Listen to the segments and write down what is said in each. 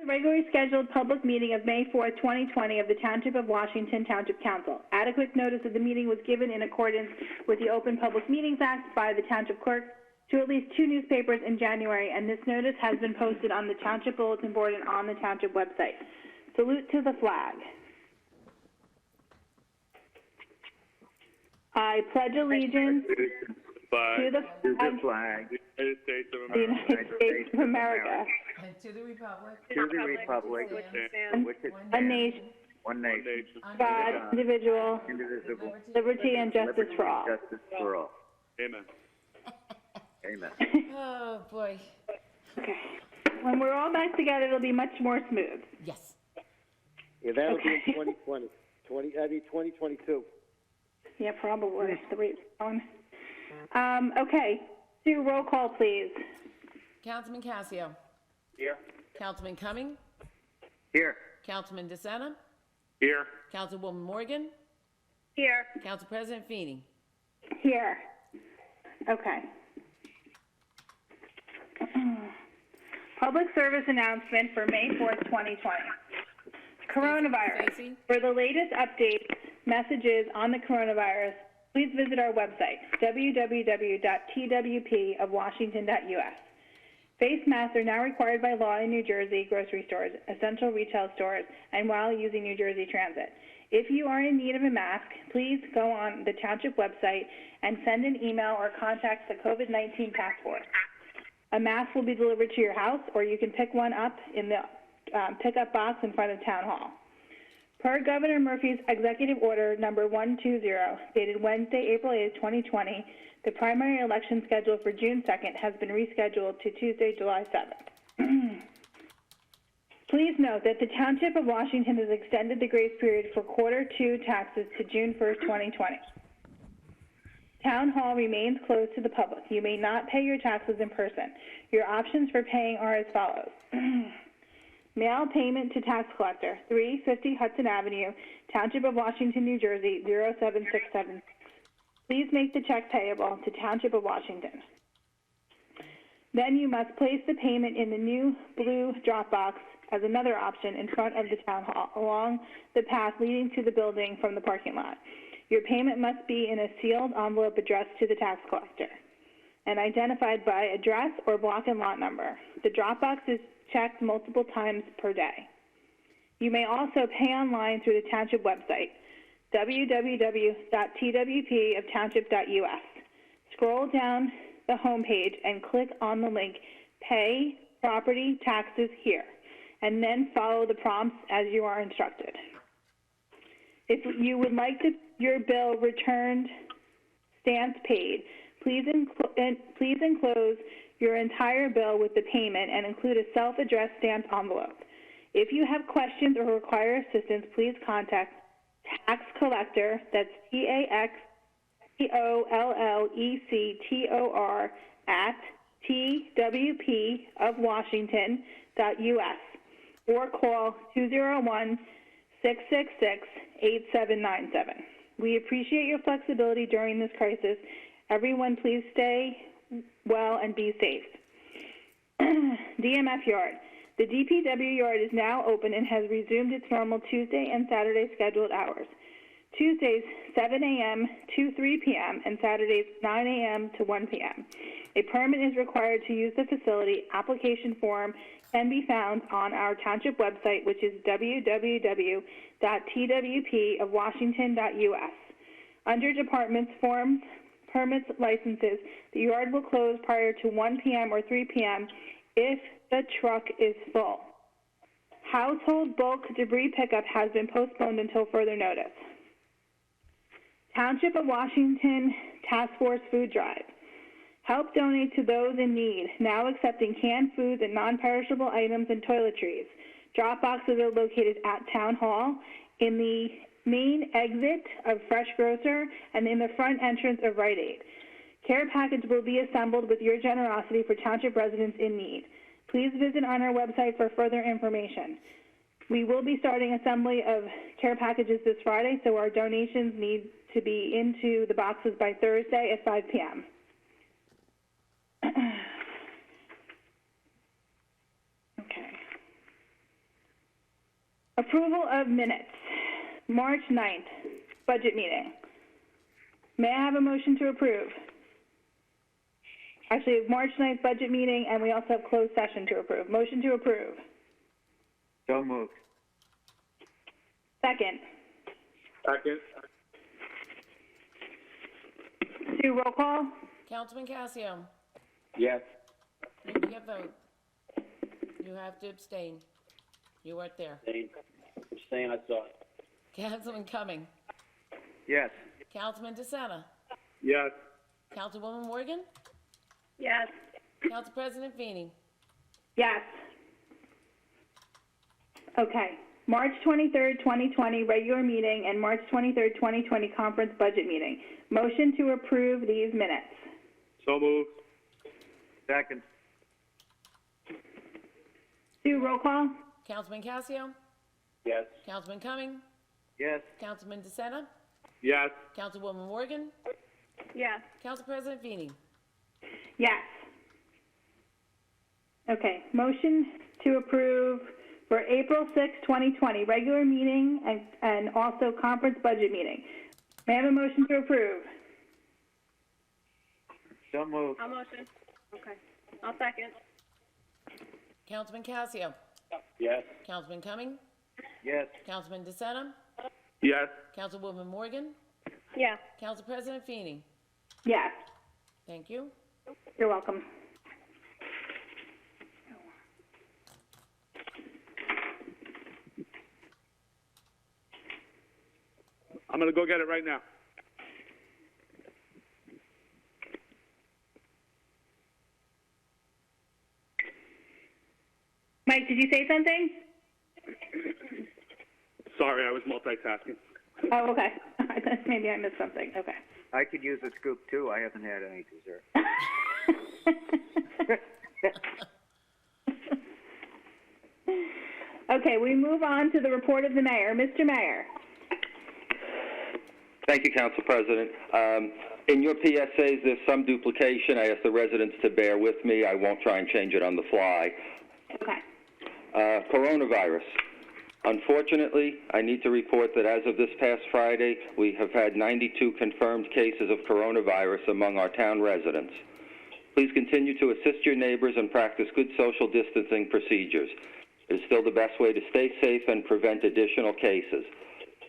The regularly scheduled public meeting of May 4th, 2020 of the Township of Washington Township Council. Adequate notice of the meeting was given in accordance with the Open Public Meetings Act by the Township Clerk to at least 2 newspapers in January, and this notice has been posted on the Township Bulletin Board and on the Township website. Salute to the flag. I pledge allegiance to the flag of the United States of America, and to the republic, and a nation, one nation, God, indivisible, indivisible, liberty and justice for all. justice for all. Amen. Amen. oh boy, Okay. When we're all back together, it'll be much more smooth. yes. Yeah, that'll be Okay. in 2020. 2022. Yeah, probably. The rate's going. Okay. Do roll call, please. Councilman Casio, Here. Councilman Cumming, Here. Councilman DeSena, Here. Councilwoman Morgan, Here. Council President Feeney. Here. Okay. Public service announcement for May 4th, 2020. Coronavirus. Stacy? For the latest updates, messages on the coronavirus, please visit our website, www.twpofwashington.us. Face masks are now required by law in New Jersey grocery stores, essential retail stores, and while using New Jersey Transit. If you are in need of a mask, please go on the Township website and send an email or contact the COVID-19 task force. A mask will be delivered to your house, or you can pick one up in the pickup box in front of Town Hall. Per Governor Murphy's Executive Order number 120, dated Wednesday, April 8, 2020, the primary election scheduled for June 2nd has been rescheduled to Tuesday, July 7th. Please note that the Township of Washington has extended the grace period for Q2 taxes to June 1st, 2020. Town Hall remains closed to the public. You may not pay your taxes in person. Your options for paying are as follows. Mail payment to tax collector, 350 Hudson Avenue, Township of Washington, New Jersey, 07676. Please make the check payable to Township of Washington. Then you must place the payment in the new blue drop box as another option in front of the Town Hall along the path leading to the building from the parking lot. Your payment must be in a sealed envelope addressed to the tax collector and identified by address or block and lot number. The drop box is checked multiple times per day. You may also pay online through the Township website, www.twpoftownship.us. Scroll down the homepage and click on the link, Pay Property Taxes Here, and then follow the prompts as you are instructed. If you would like your bill returned, stamps paid, please enclose your entire bill with the payment and include a self-addressed stamped envelope. If you have questions or require assistance, please contact Tax Collector, that's TAXCOLLECTOR at twpofwashington.us or call 201-666-8797. We appreciate your flexibility during this crisis. Everyone, please stay well and be safe. DMF Yard. The DPW yard is now open and has resumed its normal Tuesday and Saturday scheduled hours. Tuesdays, 7 a.m. to 3 p.m. and Saturdays, 9 a.m. to 1 p.m. A permit is required to use the facility. Application form can be found on our township website, which is www.twpofwashington.us. Under departments, forms, permits, licenses, the yard will close prior to 1 p.m. or 3 p.m. if the truck is full. Household bulk debris pickup has been postponed until further notice. Township of Washington Task Force Food Drive. Help donate to those in need, now accepting canned foods and non-perishable items and toiletries. Drop boxes are located at Town Hall, in the main exit of Fresh Grocer, and in the front entrance of Rite Aid. Care package will be assembled with your generosity for Township residents in need. Please visit on our website for further information. We will be starting assembly of care packages this Friday, so our donations need to be into the boxes by Thursday at 5 p.m. Okay. Approval of minutes. March 9th, budget meeting. May I have a motion to approve? Actually, March 9th budget meeting, and we also have closed session to approve. Motion to approve. So moved. Second. Second. Sue, roll call? Councilman Casio. Yes. You can't vote. You have to abstain. You weren't there. Abstain, I saw it. Councilman Cumming. Yes. Councilman DeSena. Yes. Councilwoman Morgan. Yes. Council President Feeney. Yes. Okay. March 23rd, 2020, regular meeting, and March 23rd, 2020, conference budget meeting. Motion to approve these minutes. So moved. Second. Sue, roll call? Councilman Casio. Yes. Councilman Cumming. Yes. Councilman DeSena. Yes. Councilwoman Morgan. Yes. Council President Feeney. Yes. Okay. Motion to approve for April 6th, 2020, regular meeting and also conference budget meeting. May I have a motion to approve? So moved. I'll motion. Okay. I'll second. Councilman Casio. Yes. Councilman Cumming. Yes. Councilman DeSena. Yes. Councilwoman Morgan. Yeah. Council President Feeney. Yes. Thank you. You're welcome. I'm going to go get it right now. Mike, did you say something? Sorry, I was multitasking. Oh, okay. Maybe I missed something. Okay. I could use a scoop too. I haven't had any dessert. Okay, we move on to the report of the mayor. Mr. Mayor. Thank you, Council President. In your PSAs, there's some duplication. I ask the residents to bear with me. I won't try and change it on the fly. Okay. Coronavirus. Unfortunately, I need to report that as of this past Friday, we have had 92 confirmed cases of coronavirus among our town residents. Please continue to assist your neighbors and practice good social distancing procedures. It is still the best way to stay safe and prevent additional cases.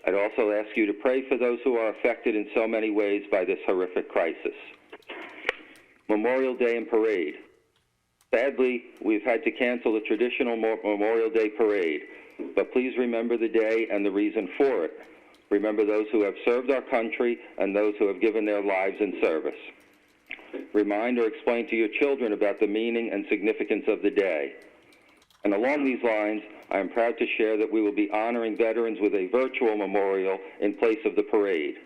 I'd also ask you to pray for those who are affected in so many ways by this horrific crisis. Memorial Day and Parade. Sadly, we've had to cancel the traditional Memorial Day Parade, but please remember the day and the reason for it. Remember those who have served our country and those who have given their lives in service. Remind or explain to your children about the meaning and significance of the day. And along these lines, I am proud to share that we will be honoring veterans with a virtual memorial in place of the parade.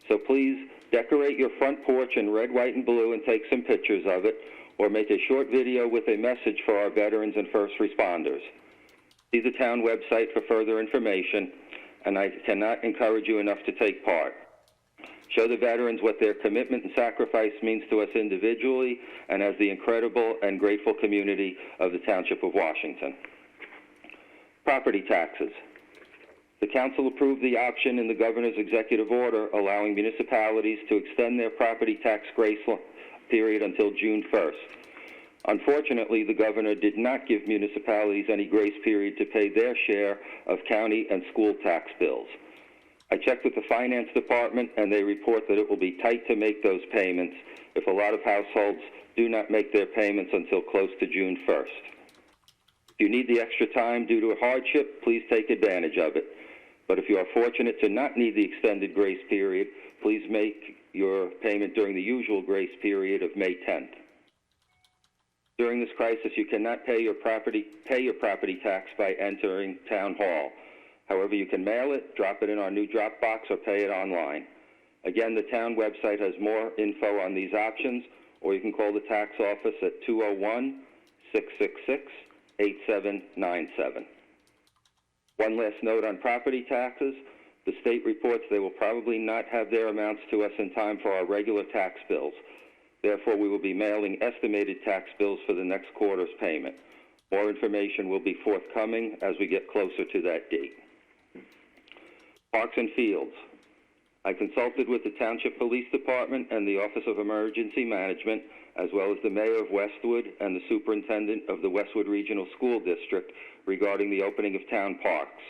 So please decorate your front porch in red, white, and blue and take some pictures of it, or make a short video with a message for our veterans and first responders. See the town website for further information, and I cannot encourage you enough to take part. Show the veterans what their commitment and sacrifice means to us individually and as the incredible and grateful community of the Township of Washington. Property taxes. The council approved the option in the governor's executive order allowing municipalities to extend their property tax grace period until June 1st. Unfortunately, the governor did not give municipalities any grace period to pay their share of county and school tax bills. I checked with the finance department, and they report that it will be tight to make those payments if a lot of households do not make their payments until close to June 1st. If you need the extra time due to a hardship, please take advantage of it. But if you are fortunate to not need the extended grace period, please make your payment during the usual grace period of May 10th. During this crisis, you cannot pay your property tax by entering Town Hall. However, you can mail it, drop it in our new drop box, or pay it online. Again, the town website has more info on these options, or you can call the tax office at 201-666-8797. One last note on property taxes. The state reports they will probably not have their amounts to us in time for our regular tax bills. Therefore, we will be mailing estimated tax bills for the next quarter's payment. More information will be forthcoming as we get closer to that date. Parks and Fields. I consulted with the Township Police Department and the Office of Emergency Management, as well as the Mayor of Westwood and the Superintendent of the Westwood Regional School District regarding the opening of town parks.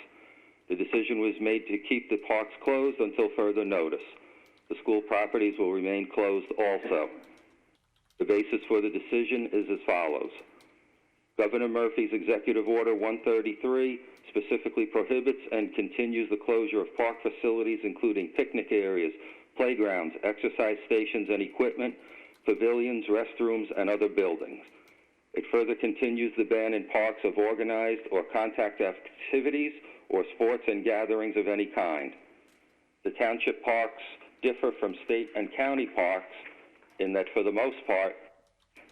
The decision was made to keep the parks closed until further notice. The school properties will remain closed also. The basis for the decision is as follows. Governor Murphy's Executive Order 133 specifically prohibits and continues the closure of park facilities including picnic areas, playgrounds, exercise stations and equipment, pavilions, restrooms, and other buildings. It further continues the ban in parks of organized or contact activities or sports and gatherings of any kind. The township parks differ from state and county parks in that, for the most part,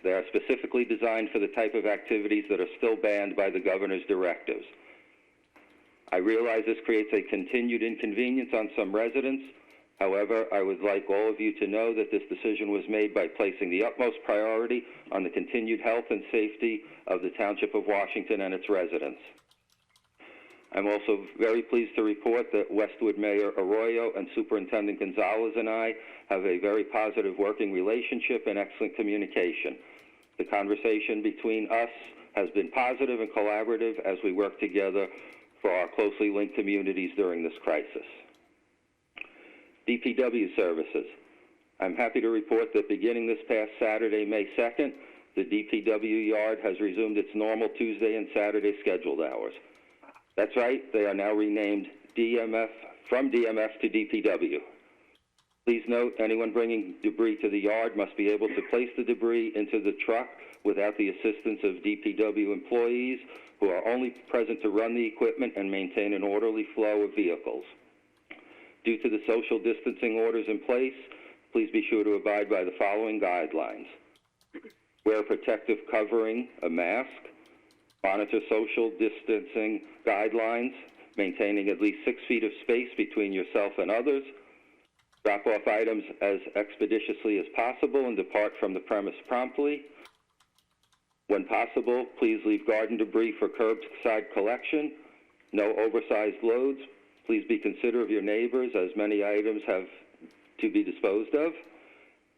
they are specifically designed for the type of activities that are still banned by the governor's directives. I realize this creates a continued inconvenience on some residents. However, I would like all of you to know that this decision was made by placing the utmost priority on the continued health and safety of the Township of Washington and its residents. I'm also very pleased to report that Westwood Mayor Arroyo and Superintendent Gonzalez and I have a very positive working relationship and excellent communication. The conversation between us has been positive and collaborative as we work together for our closely linked communities during this crisis. DPW services. I'm happy to report that beginning this past Saturday, May 2nd, the DPW yard has resumed its normal Tuesday and Saturday scheduled hours. That's right, they are now renamed DMF, from DMF to DPW. Please note, anyone bringing debris to the yard must be able to place the debris into the truck without the assistance of DPW employees who are only present to run the equipment and maintain an orderly flow of vehicles. Due to the social distancing orders in place, please be sure to abide by the following guidelines. Wear protective covering, a mask. Monitor social distancing guidelines, maintaining at least 6 feet of space between yourself and others. Drop off items as expeditiously as possible and depart from the premise promptly. When possible, please leave garden debris for curbside collection. No oversized loads. Please be considerate of your neighbors, as many items have to be disposed of.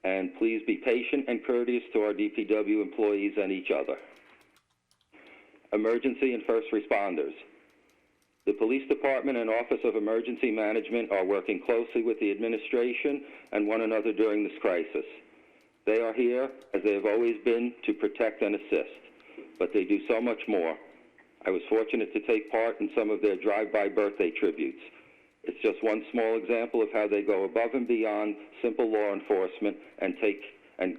And please be patient and courteous to our DPW employees and each other. Emergency and first responders. The Police Department and Office of Emergency Management are working closely with the administration and one another during this crisis. They are here, as they have always been, to protect and assist, but they do so much more. I was fortunate to take part in some of their drive-by birthday tributes. It's just one small example of how they go above and beyond simple law enforcement and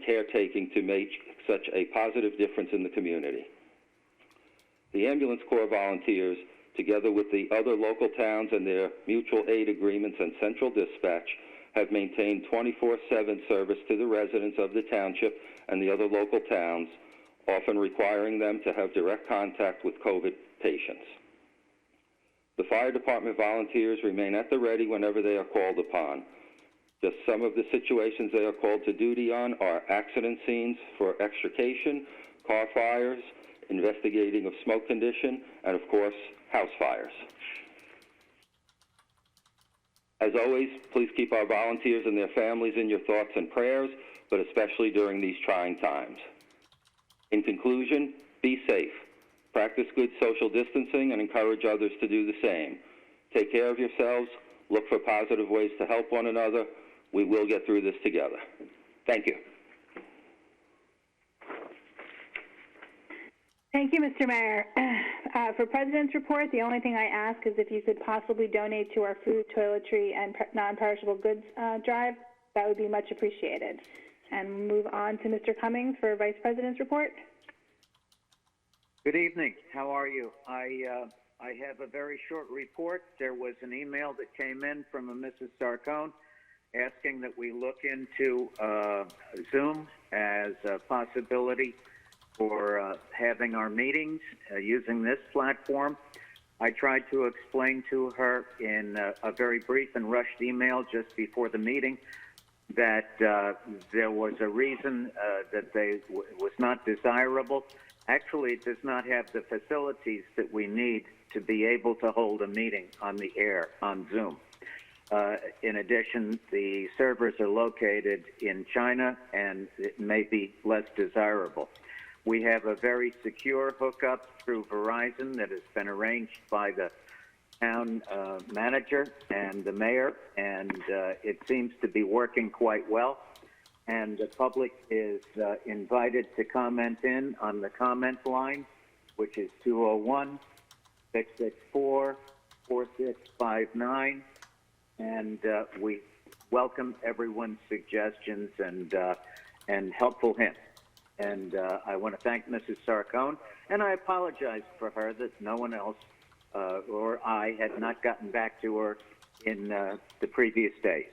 caretaking to make such a positive difference in the community. The Ambulance Corps volunteers, together with the other local towns and their mutual aid agreements and central dispatch, have maintained 24/7 service to the residents of the township and the other local towns, often requiring them to have direct contact with COVID patients. The fire department volunteers remain at the ready whenever they are called upon. Just some of the situations they are called to duty on are accident scenes for extrication, car fires, investigating of smoke condition, and of course, house fires. As always, please keep our volunteers and their families in your thoughts and prayers, but especially during these trying times. In conclusion, be safe. Practice good social distancing and encourage others to do the same. Take care of yourselves. Look for positive ways to help one another. We will get through this together. Thank you. Thank you, Mr. Mayor. For President's report, the only thing I ask is if you could possibly donate to our food, toiletry, and non-perishable goods drive. That would be much appreciated. And move on to Mr. Cummings for Vice President's report. Good evening. How are you? I have a very short report. There was an email that came in from a Mrs. Sarcone asking that we look into Zoom as a possibility for having our meetings using this platform. I tried to explain to her in a very brief and rushed email just before the meeting that there was a reason that was not desirable. Actually, it does not have the facilities that we need to be able to hold a meeting on the air on Zoom. In addition, the servers are located in China, and it may be less desirable. We have a very secure hookup through Verizon that has been arranged by the town manager and the mayor, and it seems to be working quite well. And the public is invited to comment in on the comment line, which is 201-664-4659. And we welcome everyone's suggestions and helpful hints. And I want to thank Mrs. Sarcone, and I apologize for her that no one else or I had not gotten back to her in the previous days.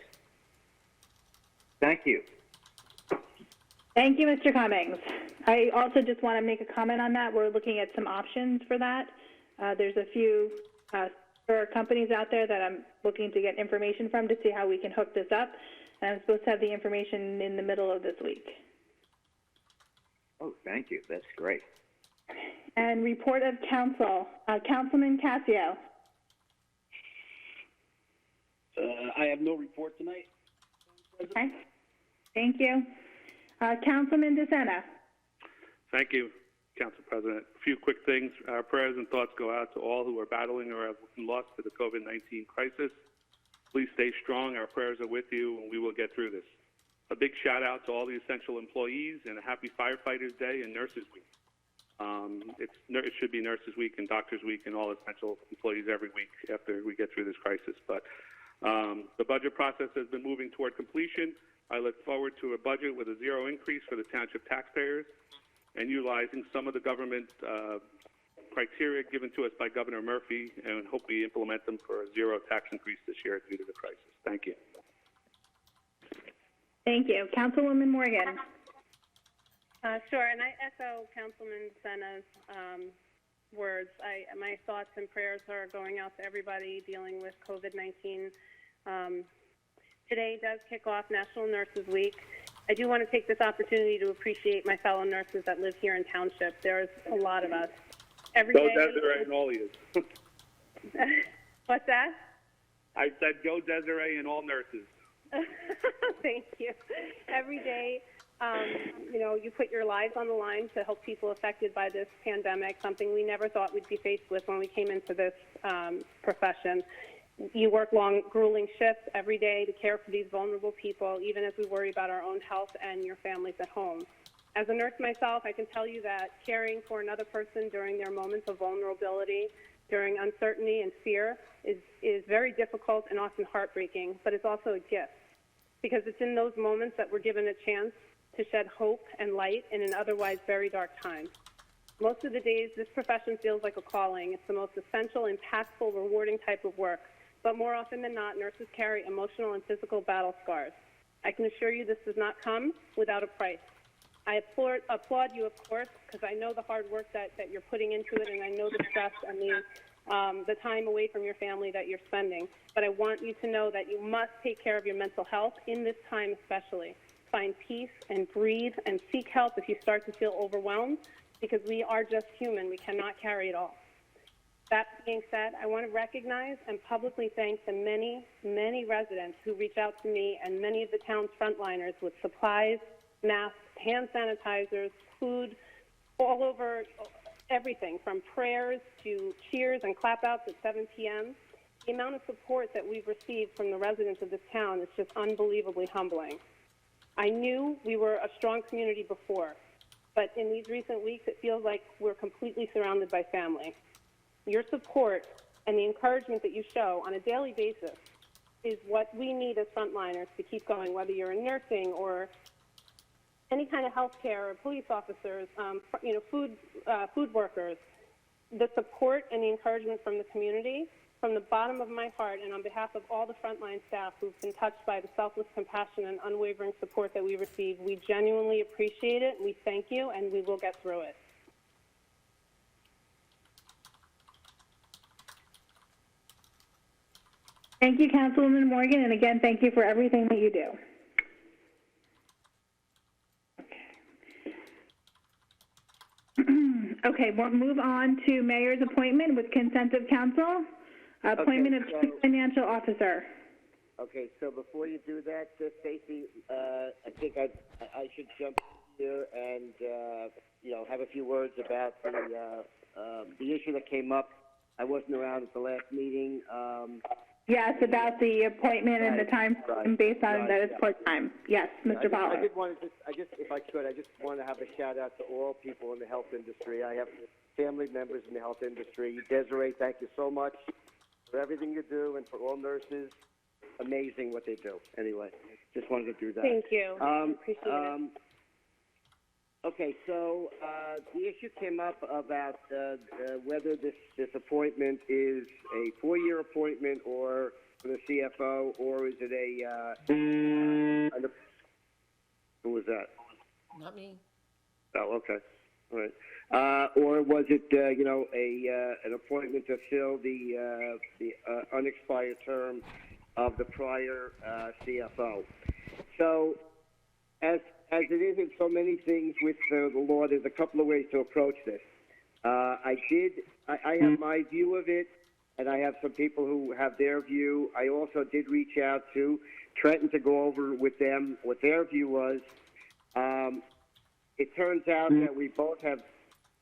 Thank you. Thank you, Mr. Cummings. I also just want to make a comment on that. We're looking at some options for that. There's a few companies out there that I'm looking to get information from to see how we can hook this up. And I'm supposed to have the information in the middle of this week. Oh, thank you. That's great. And report of council. Councilman Casio. I have no report tonight. Okay. Thank you. Councilman DeSena. Thank you, Council President. A few quick things. Our prayers and thoughts go out to all who are battling or have been lost to the COVID-19 crisis. Please stay strong. Our prayers are with you, and we will get through this. A big shout out to all the essential employees, and a happy Firefighters Day and Nurses Week. It should be Nurses Week and Doctors Week and all essential employees every week after we get through this crisis. But the budget process has been moving toward completion. I look forward to a budget with a zero increase for the township taxpayers and utilizing some of the government criteria given to us by Governor Murphy, and hope we implement them for a zero tax increase this year due to the crisis. Thank you. Thank you. Councilwoman Morgan. Sure, and I echo Councilman Sena's words. My thoughts and prayers are going out to everybody dealing with COVID-19. Today does kick off National Nurses Week. I do want to take this opportunity to appreciate my fellow nurses that live here in Township. There's a lot of us. Every Go day. Desiree and all of you. What's that? I said go Desiree and all nurses. Thank you. Every day, you put your lives on the line to help people affected by this pandemic, something we never thought we'd be faced with when we came into this profession. You work long, grueling shifts every day to care for these vulnerable people, even as we worry about our own health and your families at home. As a nurse myself, I can tell you that caring for another person during their moments of vulnerability, during uncertainty and fear, is very difficult and often heartbreaking, but it's also a gift, because it's in those moments that we're given a chance to shed hope and light in an otherwise very dark time. Most of the days, this profession feels like a calling. It's the most essential, impactful, rewarding type of work. But more often than not, nurses carry emotional and physical battle scars. I can assure you this does not come without a price. I applaud you, of course, because I know the hard work that you're putting into it, and I know the stress and the time away from your family that you're spending. But I want you to know that you must take care of your mental health in this time especially. Find peace and breathe and seek help if you start to feel overwhelmed, because we are just human. We cannot carry it all. That being said, I want to recognize and publicly thank the many, many residents who reach out to me and many of the town's frontliners with supplies, masks, hand sanitizers, food, all over everything from prayers to cheers and clap outs at 7 p.m. The amount of support that we've received from the residents of this town is just unbelievably humbling. I knew we were a strong community before, but in these recent weeks, it feels like we're completely surrounded by family. Your support and the encouragement that you show on a daily basis is what we need as frontliners to keep going, whether you're in nursing or any kind of healthcare or police officers, food workers. The support and the encouragement from the community, from the bottom of my heart and on behalf of all the frontline staff who've been touched by the selfless compassion and unwavering support that we receive, we genuinely appreciate it. We thank you, and we will get through it. Thank you, Councilwoman Morgan, and again, thank you for everything that you do. Okay, we'll move on to Mayor's appointment with consent of council. Appointment of Chief Financial Officer. Okay, so before you do that, Stacy, I think I should jump in here and have a few words about the issue that came up. I wasn't around at the last meeting. Yes, about the appointment and the time based on that it's part-time. Yes, Mr. Pollard. I did want to if I could, I just want to have a shout out to all people in the health industry. I have family members in the health industry. Desiree, thank you so much for everything you do, and for all nurses. Amazing what they do. Anyway, just wanted to do that. Thank you. Appreciate it. Okay, so the issue came up about whether this appointment is a 4-year appointment or for the CFO, or is it who was that? Not me. Oh, okay. All right. Or was it, an appointment to fill the unexpired term of the prior CFO? So, as it is in so many things with the law, there's a couple of ways to approach this. I have my view of it, and I have some people who have their view. I also did reach out to Trenton to go over with them what their view was. It turns out that we both have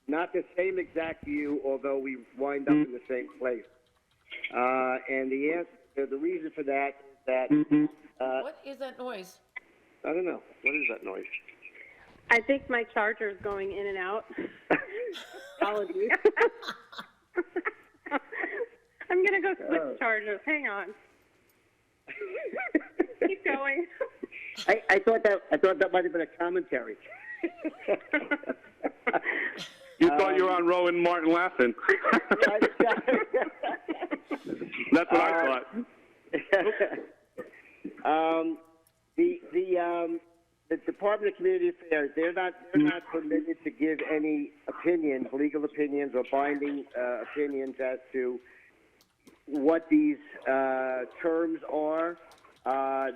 not the same exact view, although we wind up in the same place. And the reason for that is that... What is that noise? I don't know. What is that noise? I think my charger is going in and out. Apologies. I'm going to go switch chargers. Hang on. Keep going. I thought that might have been a commentary. You thought you were on Rowan Martin laughing. That's what I thought. The Department of Community Affairs, they're not permitted to give any opinions, legal opinions or binding opinions as to what these terms are.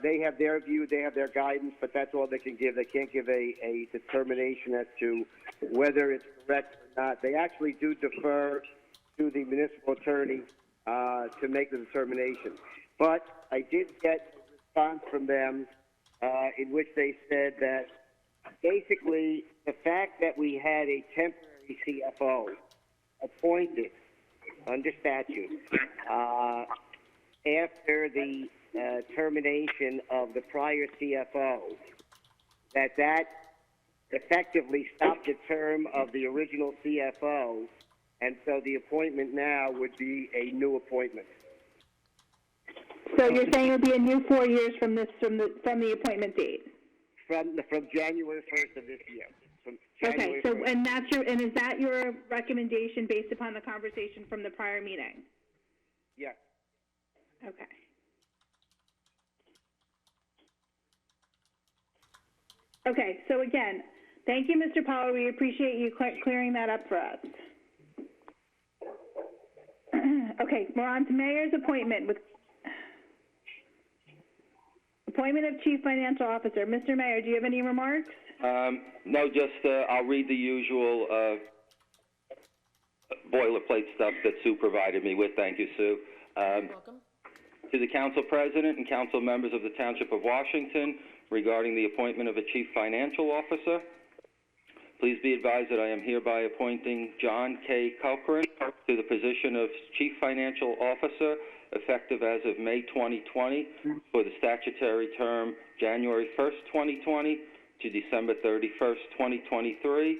They have their view, they have their guidance, but that's all they can give. They can't give a determination as to whether it's correct or not. They actually do defer to the municipal attorney to make the determination. But I did get a response from them in which they said that basically the fact that we had a temporary CFO appointed under statute after the termination of the prior CFO, that effectively stopped the term of the original CFO, and so the appointment now would be a new appointment. So you're saying it would be a new 4 years from the appointment date? From January 1st of this year. Okay, so and is that your recommendation based upon the conversation from the prior meeting? Yes. Okay. Okay, so again, thank you, Mr. Pollard. We appreciate you clearing that up for us. Okay, we're on to Mayor's appointment of Chief Financial Officer. Mr. Mayor, do you have any remarks? No, just I'll read the usual boilerplate stuff that Sue provided me with. Thank you, Sue. Welcome. To the Council President and Council members of the Township of Washington regarding the appointment of a Chief Financial Officer, please be advised that I am hereby appointing John K. Cochran to the position of Chief Financial Officer effective as of May 2020 for the statutory term January 1st, 2020 to December 31st, 2023,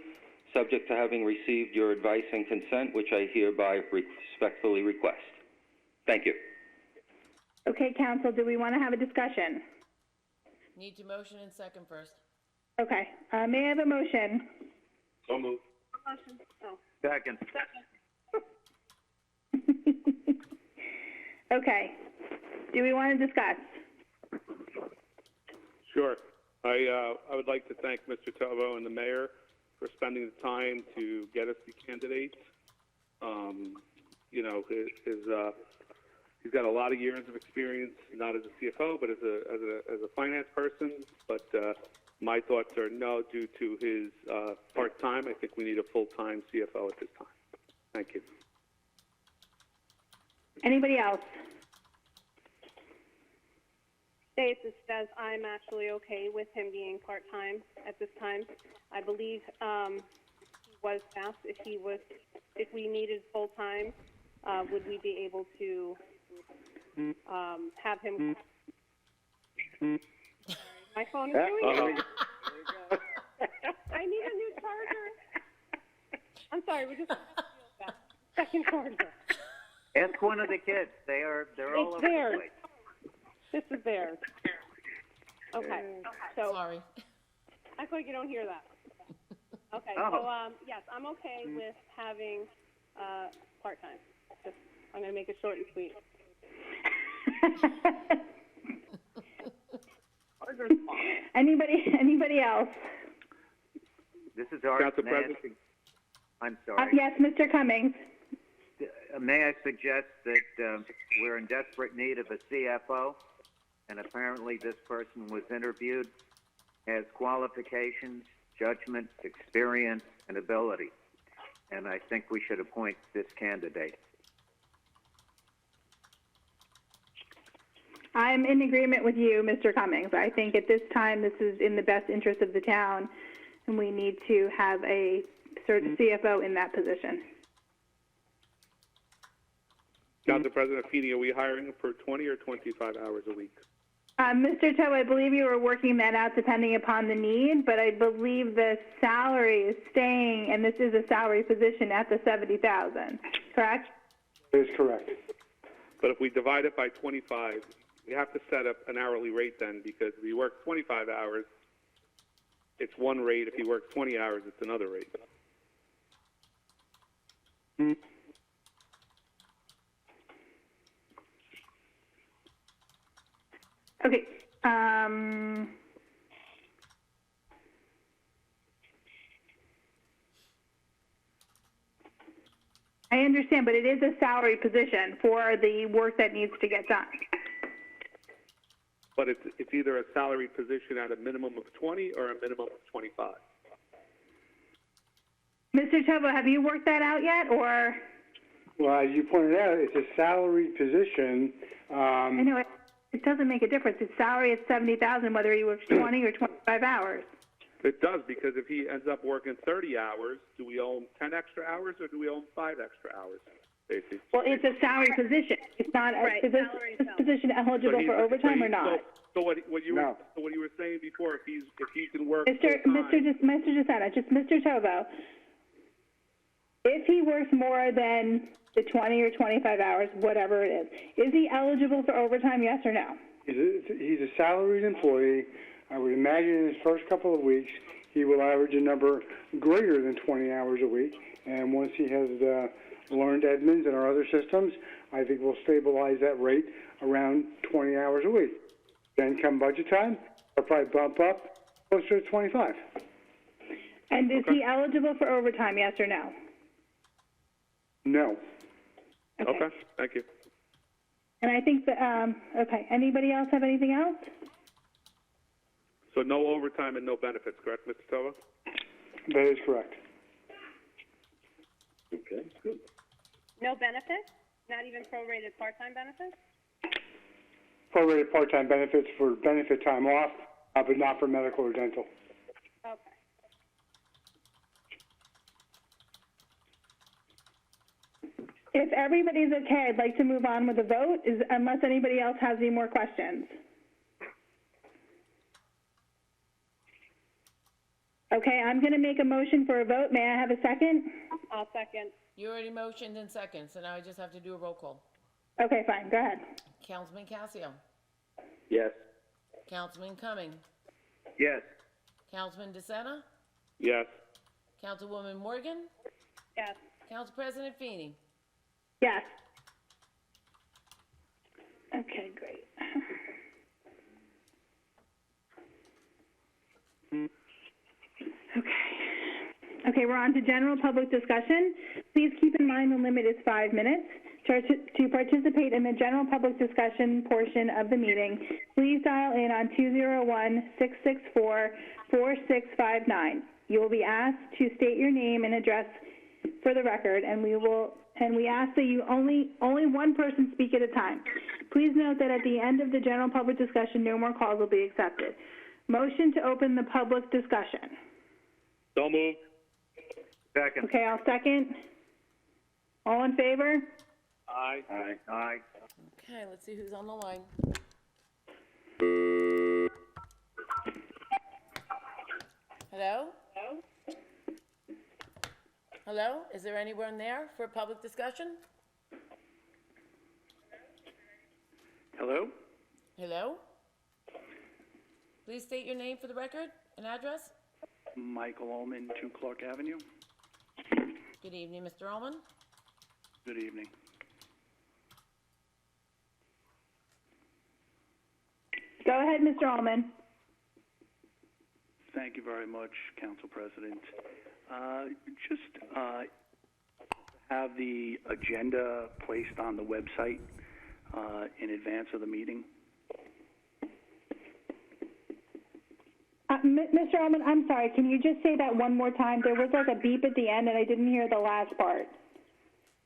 subject to having received your advice and consent, which I hereby respectfully request. Thank you. Okay, Council, do we want to have a discussion? Need to motion and second first. Okay, may I have a motion? So moved. Motion. Oh. Second. Okay, do we want to discuss? Sure. I would like to thank Mr. Tovo and the mayor for spending the time to get us the candidates. He's got a lot of years of experience, not as a CFO, but as a finance person. But my thoughts are no, due to his part-time. I think we need a full-time CFO at this time. Thank you. Anybody else? It says I'm actually okay with him being part-time at this time. I believe he was asked if we needed full-time, would we be able to have him? My phone is doing it. I need a new charger. I'm sorry, we're just second charger. Ask one of the kids. They're all over theirs. the place. This is theirs. Okay. So Sorry. I feel like you don't hear that. Okay. Oh. So yes, I'm okay with having part-time. Just I'm gonna make it short and sweet. Anybody else? This is Art. Council May I President. I'm sorry. Yes, Mr. Cummings. May I suggest that we're in desperate need of a CFO, and apparently this person was interviewed, has qualifications, judgment, experience, and ability. And I think we should appoint this candidate. I'm in agreement with you, Mr. Cummings. I think at this time this is in the best interest of the town, and we need to have a certain CFO in that position. Council President Feeney, are we hiring him for 20 or 25 hours a week? Mr. Toe, I believe you were working that out depending upon the need, but I believe the salary is staying, and this is a salary position, at the $70,000, correct? That is correct. But if we divide it by 25, we have to set up an hourly rate then, because if he works 25 hours, it's one rate. If he works 20 hours, it's another rate. Okay. I understand, but it is a salary position for the work that needs to get done. But it's either a salaried position at a minimum of 20 or a minimum of 25. Mr. Tovo, have you worked that out yet, or? Well, as you pointed out, it's a salaried position. I know it doesn't make a difference. It's salary at $70,000 whether he works 20 or 25 hours. It does, because if he ends up working 30 hours, do we owe him 10 extra hours or do we owe him 5 extra hours, Stacy? Well, it's a salary position. It's not. Right, Is this position So eligible for overtime or not? So what you No. were saying before, if he can work Mr. full-time- Mr. Tovo, if he works more than the 20 or 25 hours, whatever it is he eligible for overtime, yes or no? He's a salaried employee. I would imagine in his first couple of weeks, he will average a number greater than 20 hours a week. And once he has learned Edmunds and our other systems, I think we'll stabilize that rate around 20 hours a week. Then come budget time, I'll probably bump up closer to 25. And is he eligible for overtime, yes or no? No. Okay, thank you. And I think that, okay, anybody else have anything else? So no overtime and no benefits, correct, Mr. Tova? That is correct. Okay, good. No benefits? Not even prorated part-time benefits? Prorated part-time benefits for benefit time off, but not for medical or dental. Okay. If everybody's okay, I'd like to move on with the vote, unless anybody else has any more questions. Okay, I'm going to make a motion for a vote. May I have a second? I'll second. You already motioned in second, so now I just have to do a roll call. Okay, fine. Go ahead. Councilman Casio. Yes. Councilman Cumming. Yes. Councilman DeSena. Yes. Councilwoman Morgan. Yes. Council President Feeney. Yes. Okay, great. Okay, we're on to general public discussion. Please keep in mind the limit is 5 minutes. To participate in the general public discussion portion of the meeting, please dial in on 201-664-4659. You will be asked to state your name and address for the record, and and we ask that you only one person speak at a time. Please note that at the end of the general public discussion, no more calls will be accepted. Motion to open the public discussion. So moved. Second. Okay, I'll second. All in favor? Aye. Aye. Aye. Okay, let's see who's on the line. Hello? Hello? Is there anyone there for public discussion? Hello? Hello? Please state your name for the record and address. Michael Ullman, 2 Clark Avenue. Good evening, Mr. Ullman. Good evening. Go ahead, Mr. Allman. Thank you very much, Council President. Have the agenda placed on the website in advance of the meeting. Mr. Allman, I'm sorry. Can you just say that one more time? There was like a beep at the end, and I didn't hear the last part.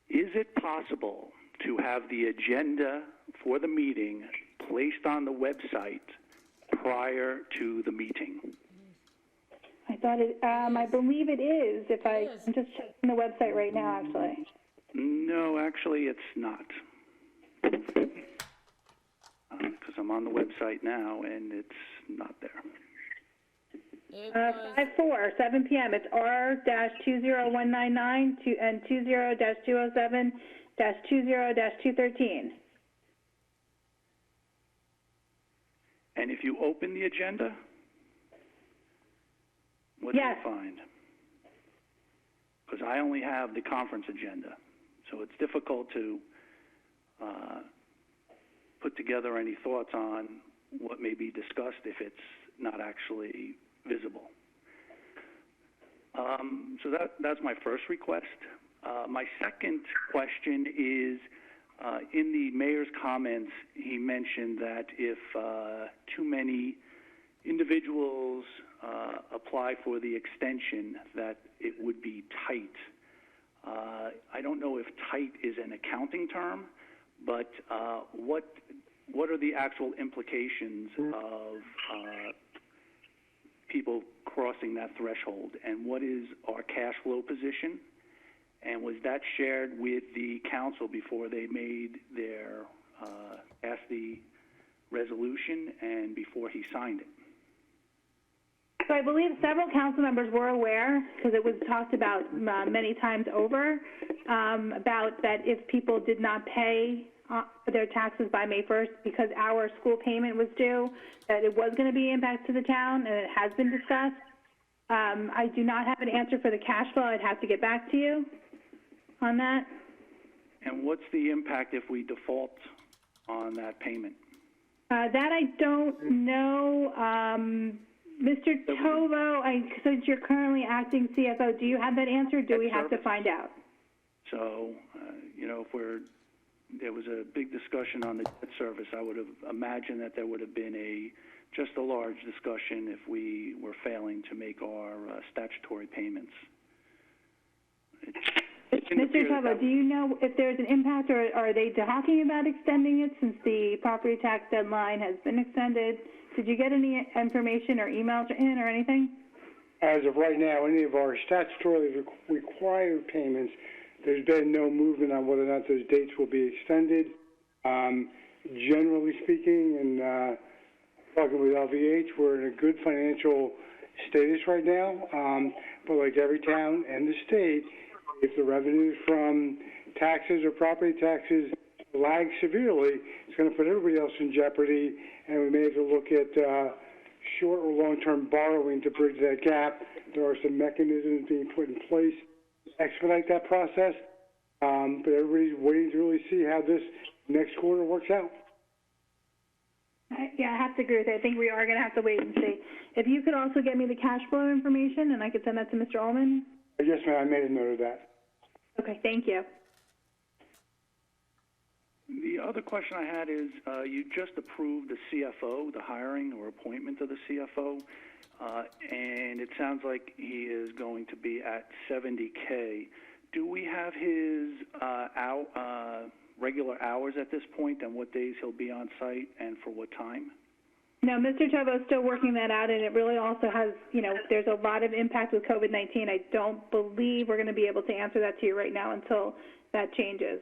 Is it possible to have the agenda for the meeting placed on the website prior to the meeting? I thought it. I believe it is. I'm just checking the website right now, actually. No, actually, it's not. Because I'm on the website now, and it's not there. It was 5-4, 7 p.m. It's R-20199 and 20-207-20-213. And if you open the agenda, what do Yes. you find? Because I only have the conference agenda, so it's difficult to put together any thoughts on what may be discussed if it's not actually visible. So that's my first request. My second question is, in the mayor's comments, he mentioned that if too many individuals apply for the extension, that it would be tight. I don't know if tight is an accounting term, but what are the actual implications of people crossing that threshold, and what is our cash flow position? And was that shared with the council before they made their passed the resolution and before he signed it? So I believe several council members were aware, because it was talked about many times over, about that if people did not pay their taxes by May 1st because our school payment was due, that it was going to be impact to the town, and it has been discussed. I do not have an answer for the cash flow. I'd have to get back to you on that. And what's the impact if we default on that payment? That I don't know. Mr. Tovo, since you're currently acting CFO, do you have that answer, or do we have to find out? So, if there was a big discussion on the debt service, I would have imagined that there would have been just a large discussion if we were failing to make our statutory payments. Mr. Tovo, do you know if there's an impact, or are they talking about extending it since the property tax deadline has been extended? Did you get any information or emails in or anything? As of right now, any of our statutorily required payments, there's been no movement on whether or not those dates will be extended. Generally speaking, and talking with LVH, we're in a good financial status right now. But like every town and the state, if the revenues from taxes or property taxes lag severely, it's going to put everybody else in jeopardy, and we may have to look at short or long-term borrowing to bridge that gap. There are some mechanisms being put in place to expedite that process, but everybody's waiting to really see how this next quarter works out. Yeah, I have to agree with that. I think we are going to have to wait and see. If you could also get me the cash flow information, and I could send that to Mr. Ullman. Yes, ma'am, I made a note of that. Okay, thank you. The other question I had is, you just approved the CFO, the hiring or appointment of the CFO, and it sounds like he is going to be at $70K. Do we have his regular hours at this point and what days he'll be on site and for what time? No, Mr. Tovo is still working that out, and it really also has, there's a lot of impact with COVID-19. I don't believe we're going to be able to answer that to you right now until that changes.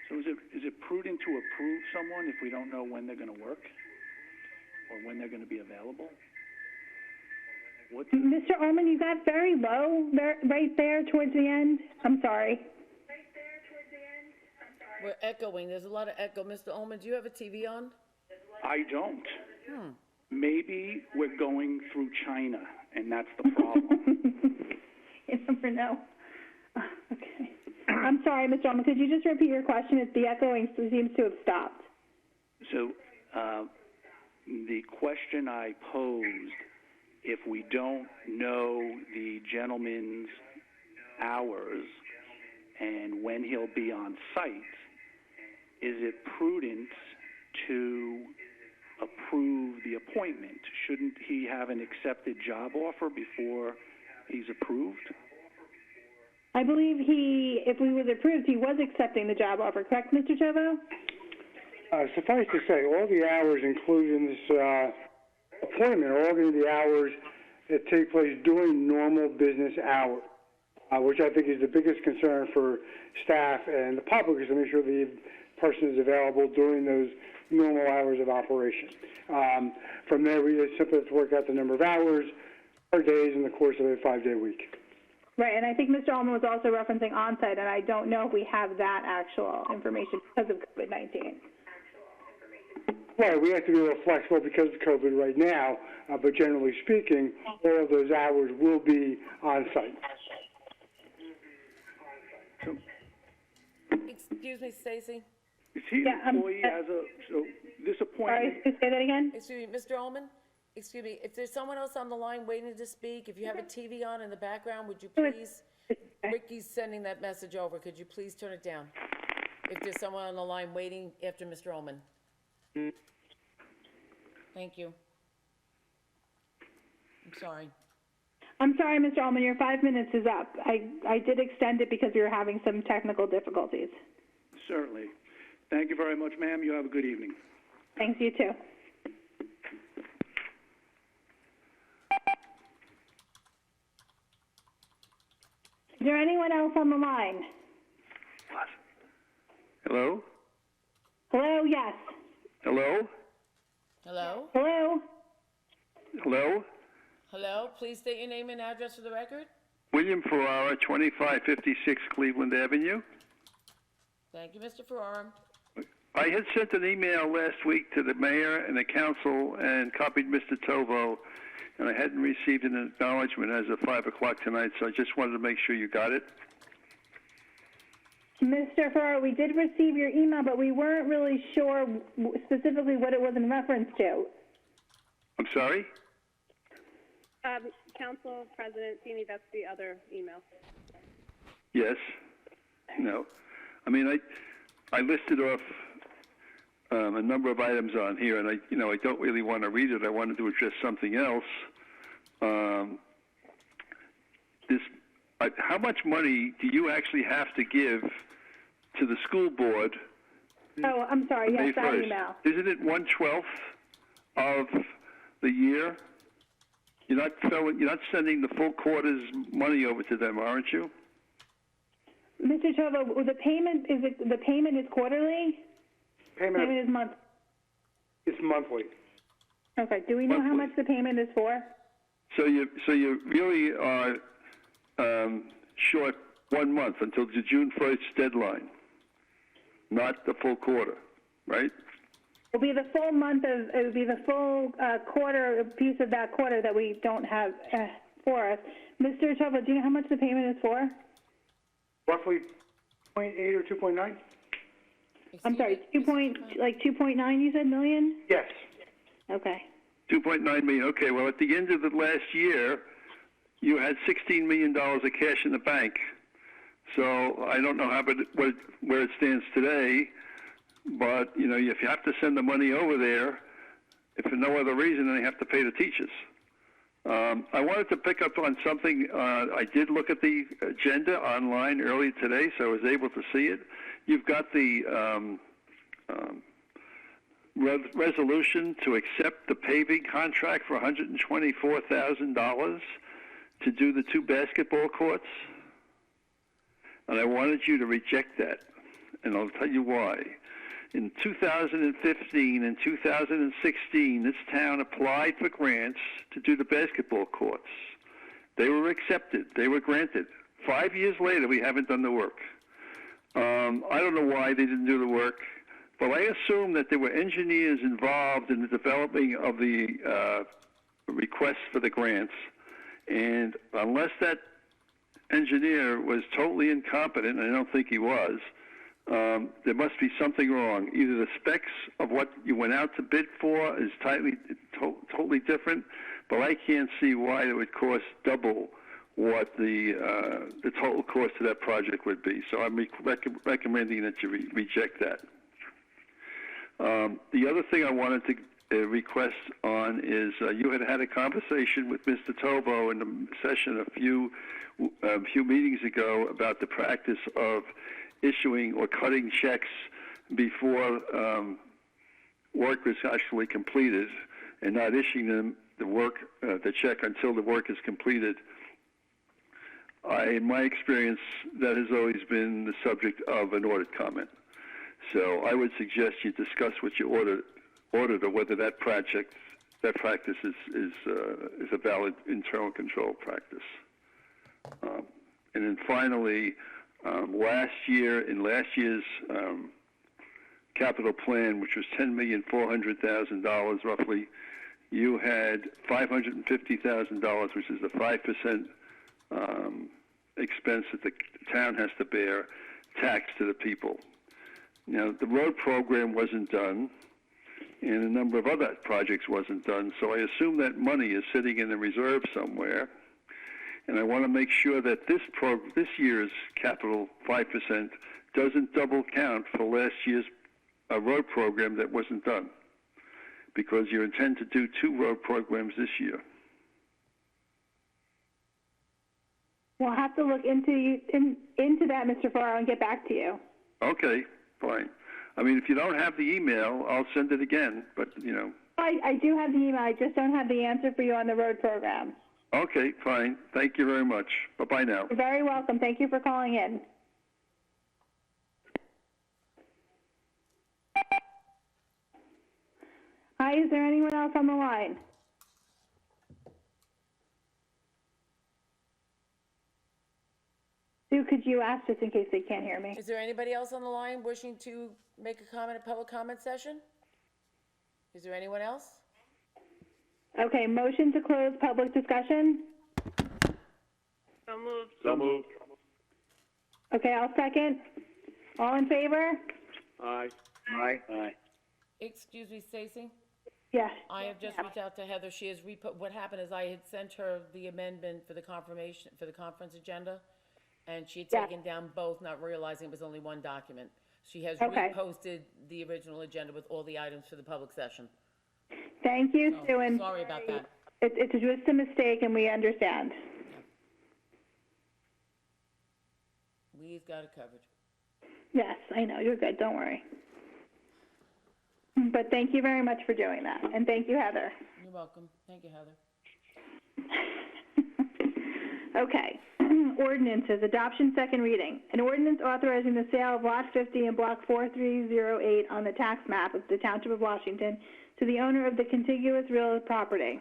So is it prudent to approve someone if we don't know when they're going to work or when they're going to be available? Mr. Ullman, you got very low right there towards the end. I'm sorry. We're echoing. There's a lot of echo. Mr. Ullman, do you have a TV on? I don't. Maybe we're going through China, and that's the problem. You never know. Okay. I'm sorry, Mr. Ullman. Could you just repeat your question? The echoing seems to have stopped. So the question I posed, if we don't know the gentleman's hours and when he'll be on site, is it prudent to approve the appointment? Shouldn't he have an accepted job offer before he's approved? I believe if we was approved, he was accepting the job offer. Correct, Mr. Tovo? Suffice to say, all the hours included in this appointment are all going to be hours that take place during normal business hours, which I think is the biggest concern for staff and the public, is to make sure the person is available during those normal hours of operation. From there, we just simply have to work out the number of hours per days in the course of a 5-day week. Right, and I think Mr. Ullman was also referencing on-site, and I don't know if we have that actual information because of COVID-19. Right, we have to be a little flexible because of COVID right now, but generally speaking, all of those hours will be on-site. Excuse me, Stacy. Is he an employee so this appointment? Sorry, say that again? Excuse me, Mr. Ullman? Excuse me, if there's someone else on the line waiting to speak, if you have a TV on in the background, would you please, Ricky's sending that message over, could you please turn it down? If there's someone on the line waiting after Mr. Ullman. Thank you. I'm sorry. I'm sorry, Mr. Ullman, your 5 minutes is up. I did extend it because we were having some technical difficulties. Certainly. Thank you very much, ma'am. You have a good evening. Thanks, you too. Is there anyone else on the line? What? Hello? Hello, yes. Hello? Hello? Hello? Hello? Hello? Please state your name and address for the record. William Ferrara, 2556 Cleveland Avenue. Thank you, Mr. Ferrara. I had sent an email last week to the mayor and the council and copied Mr. Tovo, and I hadn't received an acknowledgement as of 5 o'clock tonight, so I just wanted to make sure you got it. Mr. Ferrara, we did receive your email, but we weren't really sure specifically what it was in reference to. I'm sorry? Council President Feeney, that's the other email. Yes. No. I mean, I listed off a number of items on here, and I don't really want to read it. I wanted to address something else. How much money do you actually have to give to the school board? Oh, I'm sorry. Yes, that email. Isn't it 1/12 of the year? You're not sending the full quarter's money over to them, aren't you? Mr. Tovo, the payment is quarterly? Payment is monthly. It's monthly. Okay. Do we know how much the payment is for? So you really are short 1 month until the June 1st deadline, not the full quarter, right? It will be the full month of. It would be the full quarter piece of that quarter that we don't have for us. Mr. Tovo, do you know how much the payment is for? Roughly 0.8 or 2.9? I'm sorry, 2.9 you said million? Yes. Okay. 2.9 million. Okay, well, at the end of the last year, you had $16 million of cash in the bank. So I don't know where it stands today, but, you know, if you have to send the money over there, if for no other reason, then they have to pay the teachers. I wanted to pick up on something. I did look at the agenda online earlier today, so I was able to see it. You've got the resolution to accept the paving contract for $124,000 to do the 2 basketball courts. And I wanted you to reject that, and I'll tell you why. In 2015 and 2016, this town applied for grants to do the basketball courts. They were accepted. They were granted. 5 years later, we haven't done the work. I don't know why they didn't do the work, but I assume that there were engineers involved in the developing of the requests for the grants, and unless that engineer was totally incompetent, and I don't think he was, there must be something wrong. Either the specs of what you went out to bid for is totally different, but I can't see why it would cost double what the total cost of that project would be. So I'm recommending that you reject that. The other thing I wanted to request on is you had a conversation with Mr. Tovo in the session a few meetings ago about the practice of issuing or cutting checks before work was actually completed, and not issuing them the check until the work is completed. In my experience, that has always been the subject of an audit comment. So I would suggest you discuss what you ordered or whether that practice is a valid internal control practice. And then finally, last year, in last year's capital plan, which was $10,400,000 roughly, you had $550,000, which is the 5% expense that the town has to bear, tax to the people. Now, the road program wasn't done, and a number of other projects wasn't done, so I assume that money is sitting in the reserve somewhere. And I want to make sure that this year's capital 5% doesn't double count for last year's road program that wasn't done, because you intend to do 2 road programs this year. We'll have to look into that, Mr. Farrow, and get back to you. Okay, fine. I mean, if you don't have the email, I'll send it again, but, you know. I do have the email. I just don't have the answer for you on the road program. Okay, fine. Thank you very much. Bye-bye now. You're very welcome. Thank you for calling in. Hi, is there anyone else on the line? Sue, could you ask just in case they can't hear me? Is there anybody else on the line wishing to make a comment at public comment session? Is there anyone else? Okay, motion to close public discussion. So moved. So moved. Okay, I'll second. All in favor? Aye. Aye. Aye. Excuse me, Stacy? Yes. I have just reached out to Heather. She has what happened is I had sent her the amendment for the confirmation, for the conference agenda, and she had taken down both, not realizing it was only one document. She has reposted the original agenda with all the items for the public session. Thank you, Sue. And sorry about that. It's just a mistake, and we understand. We've got it covered. Yes, I know. You're good. Don't worry. But thank you very much for doing that. And thank you, Heather. You're welcome. Thank you, Heather. Okay. Ordinances. Adoption, second reading. An ordinance authorizing the sale of Lot 50 and Block 4308 on the tax map of the Township of Washington to the owner of the contiguous real property.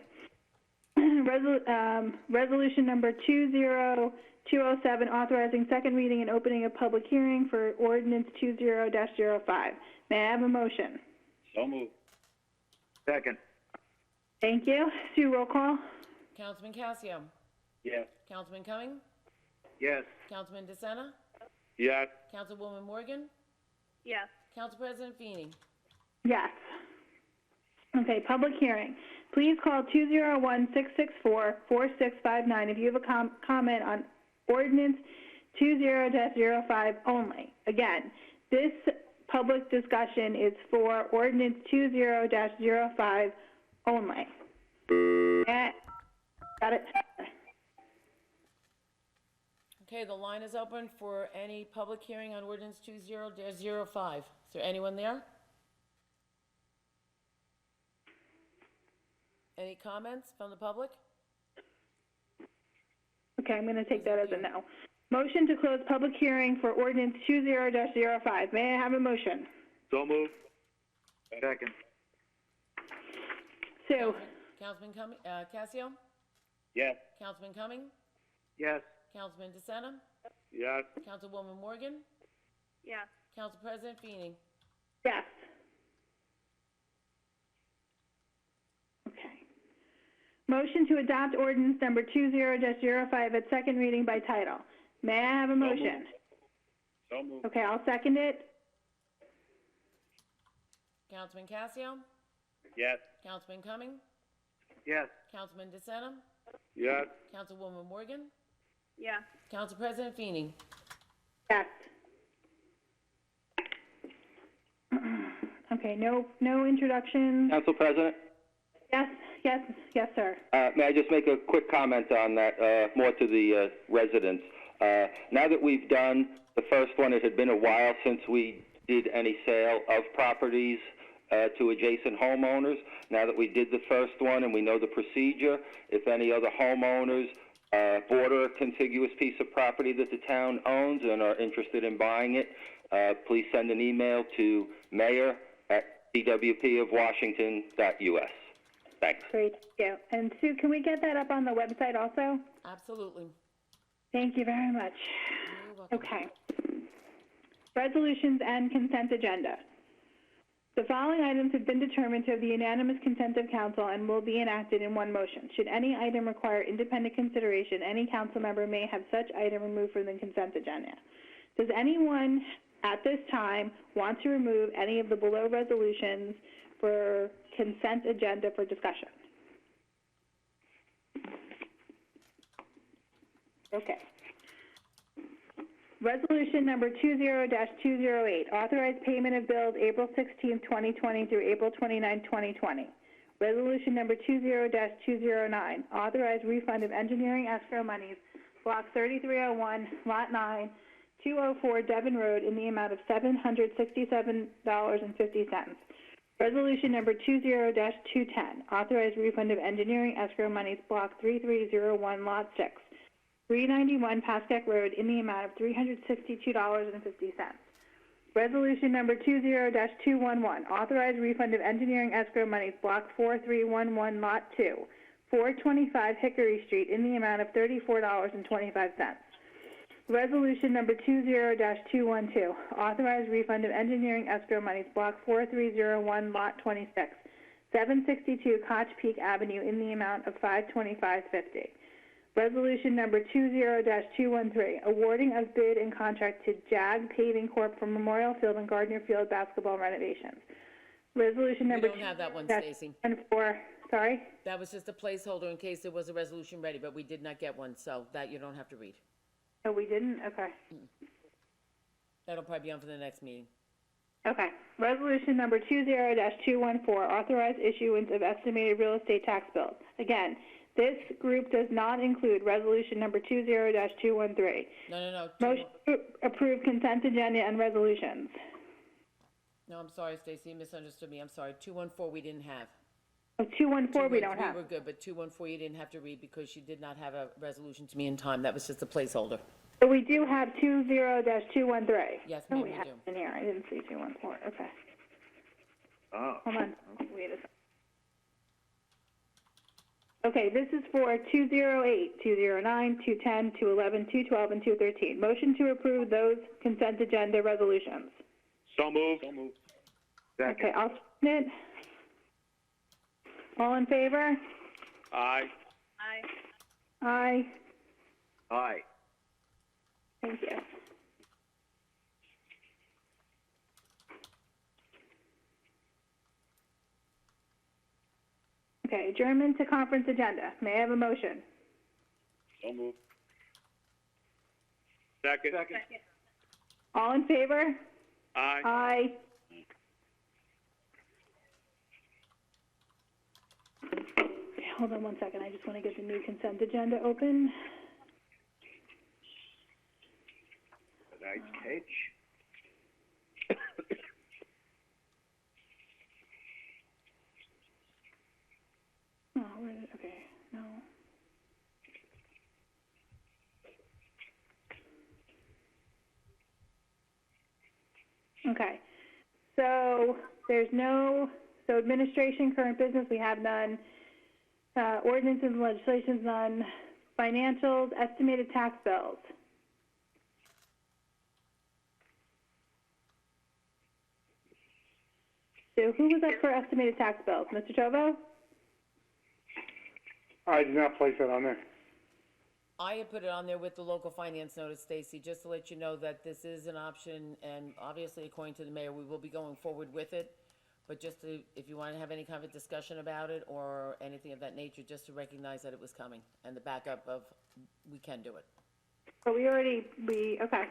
Resolution number 20207, authorizing second reading and opening a public hearing for ordinance 20-05. May I have a motion? So moved. Second. Thank you. Sue, roll call. Councilman Casio. Yes. Councilman Cumming. Yes. Councilman DeSena. Yes. Councilwoman Morgan. Yes. Council President Feeney. Yes. Okay, public hearing. Please call 201-664-4659 if you have a comment on ordinance 20-05 only. Again, this public discussion is for ordinance 20-05 only. Got it? Okay, the line is open for any public hearing on ordinance 20-05. Is there anyone there? Any comments from the public? Okay, I'm going to take that as a no. Motion to close public hearing for ordinance 20-05. May I have a motion? So moved. Second. Sue? Councilman Casio? Yes. Councilman Cumming? Yes. Councilman DeSena? Yes. Councilwoman Morgan? Yes. Council President Feeney? Yes. Okay. Motion to adopt ordinance number 20-05 at second reading by title. May I have a motion? So moved. Okay, I'll second it. Councilman Casio? Yes. Councilman Cumming? Yes. Councilman DeSena? Yes. Councilwoman Morgan? Yes. Council President Feeney? Yes. Okay, no introduction. Council President? Yes, sir. May I just make a quick comment on that, more to the residents? Now that we've done the first one, it had been a while since we did any sale of properties to adjacent homeowners. Now that we did the first one and we know the procedure, if any other homeowners border a contiguous piece of property that the town owns and are interested in buying it, please send an email to mayor@twpofwashington.us. Thanks. Great, thank you. And Sue, can we get that up on the website also? Absolutely. Thank you very much. You're welcome. Okay. Resolutions and consent agenda. The following items have been determined to have the unanimous consent of council and will be enacted in one motion. Should any item require independent consideration, any council member may have such item removed from the consent agenda. Does anyone at this time want to remove any of the below resolutions for consent agenda for discussion? Okay. Resolution number 20-208, authorized payment of bills April 16, 2020 through April 29, 2020. Resolution number 20-209, authorized refund of engineering escrow monies, block 3301, lot 9, 204 Devon Road in the amount of $767.50. Resolution number 20-210, authorized refund of engineering escrow monies, block 3301, lot 6, 391 Pascack Road in the amount of $362.50. Resolution number 20-211, authorized refund of engineering escrow monies, block 4311, lot 2, 425 Hickory Street in the amount of $34.25. Resolution number 20-212, authorized refund of engineering escrow monies, block 4301, lot 26, 762 Koch Peak Avenue in the amount of $525.50. Resolution number 20-213, awarding of bid and contract to JAG Paving Corp. for Memorial Field and Gardner Field basketball renovations. Resolution We number don't have that one, Stacy. 20-214, sorry? That was just a placeholder in case there was a resolution ready, but we did not get one, so that you don't have to read. Oh, we didn't? Okay. That'll probably be on for the next meeting. Okay. Resolution number 20-214, authorized issuance of estimated real estate tax bills. Again, this group does not include resolution number 20-213. No. Motion to approve consent agenda and resolutions. No, I'm sorry, Stacy, you misunderstood me. I'm sorry. 214 we didn't have. Oh, 214 we don't 213 have. we're good, but 214 you didn't have to read because she did not have a resolution to me in time. That was just a placeholder. But we do have 20-213. Yes, Oh, ma'am, we we have do. it in here. I didn't see 214. Okay. Oh. Hold on. Wait a second. Okay, this is for 208, 209, 210, 211, 212, and 213. Motion to approve those consent agenda resolutions. So moved. Second. Okay, I'll second it. All in favor? Aye. Aye. Aye. Aye. Thank you. Okay, adjournment to conference agenda. May I have a motion? So moved. Second. Second. All in favor? Aye. Aye. Aye. Okay, hold on one second. I just want to get the new consent agenda open. Tonight's page. Oh, where did, okay, no. Okay, so there's no, so administration, current business, we have none. Ordinances and legislations, none. Financials, estimated tax bills. So who was up for estimated tax bills? Mr. Chovo? I did not place that on there. I had put it on there with the local finance notice, Stacy, just to let you know that this is an option, and obviously, according to the mayor, we will be going forward with it. But just to, if you want to have any kind of discussion about it or anything of that nature, just to recognize that it was coming and the backup of we can do it. But okay.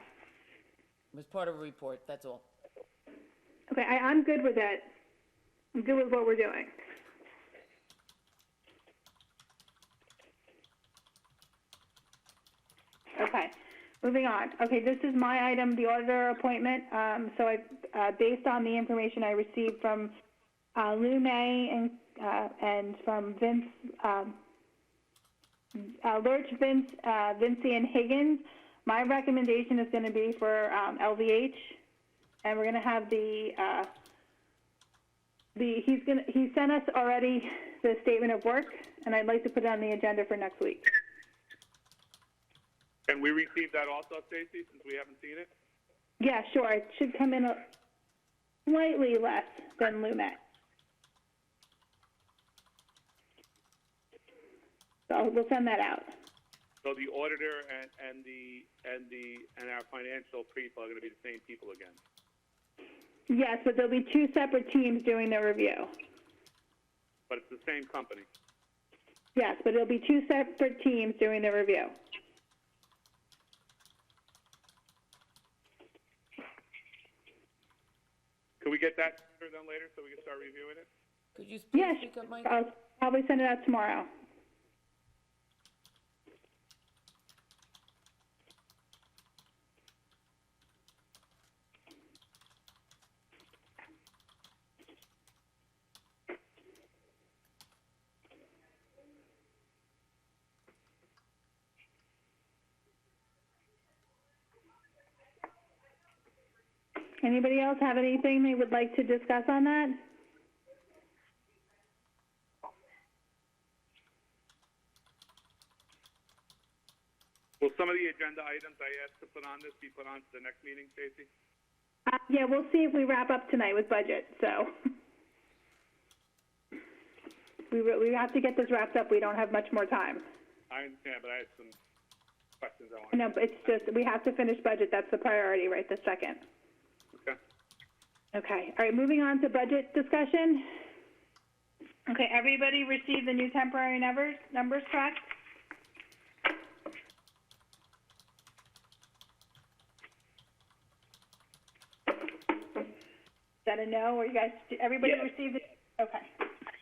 It was part of a report, that's all. Okay, I'm good with it. I'm good with what we're doing. Okay, moving on. Okay, this is my item, the auditor appointment. So based on the information I received from Lou May and from Vince, Lurch, Vinci, and Higgins, my recommendation is going to be for LVH, and we're going to have he sent us already the statement of work, and I'd like to put it on the agenda for next week. Can we receive that also, Stacy, since we haven't seen it? Yeah, sure. It should come in slightly less than Lumet. So we'll send that out. So the auditor and our financial people are going to be the same people again. Yes, but there'll be two separate teams doing the review. But it's the same company. Yes, but it'll be two separate teams doing the review. Can we get that sooner than later so we can start reviewing it? Could you Yes, speak up, Mike? I'll probably send it out tomorrow. Anybody else have anything they would like to discuss on that? Will some of the agenda items I asked to put on this be put on to the next meeting, Stacy? Yeah, we'll see if we wrap up tonight with budget, so. We have to get this wrapped up. We don't have much more time. I understand, but I had some questions I wanted. No, but it's just, we have to finish budget. That's the priority right this second. Okay. Okay, all right, moving on to budget discussion. Okay, everybody received the new temporary numbers correct? Is that a no, or you guys, everybody Yes. received it? Okay.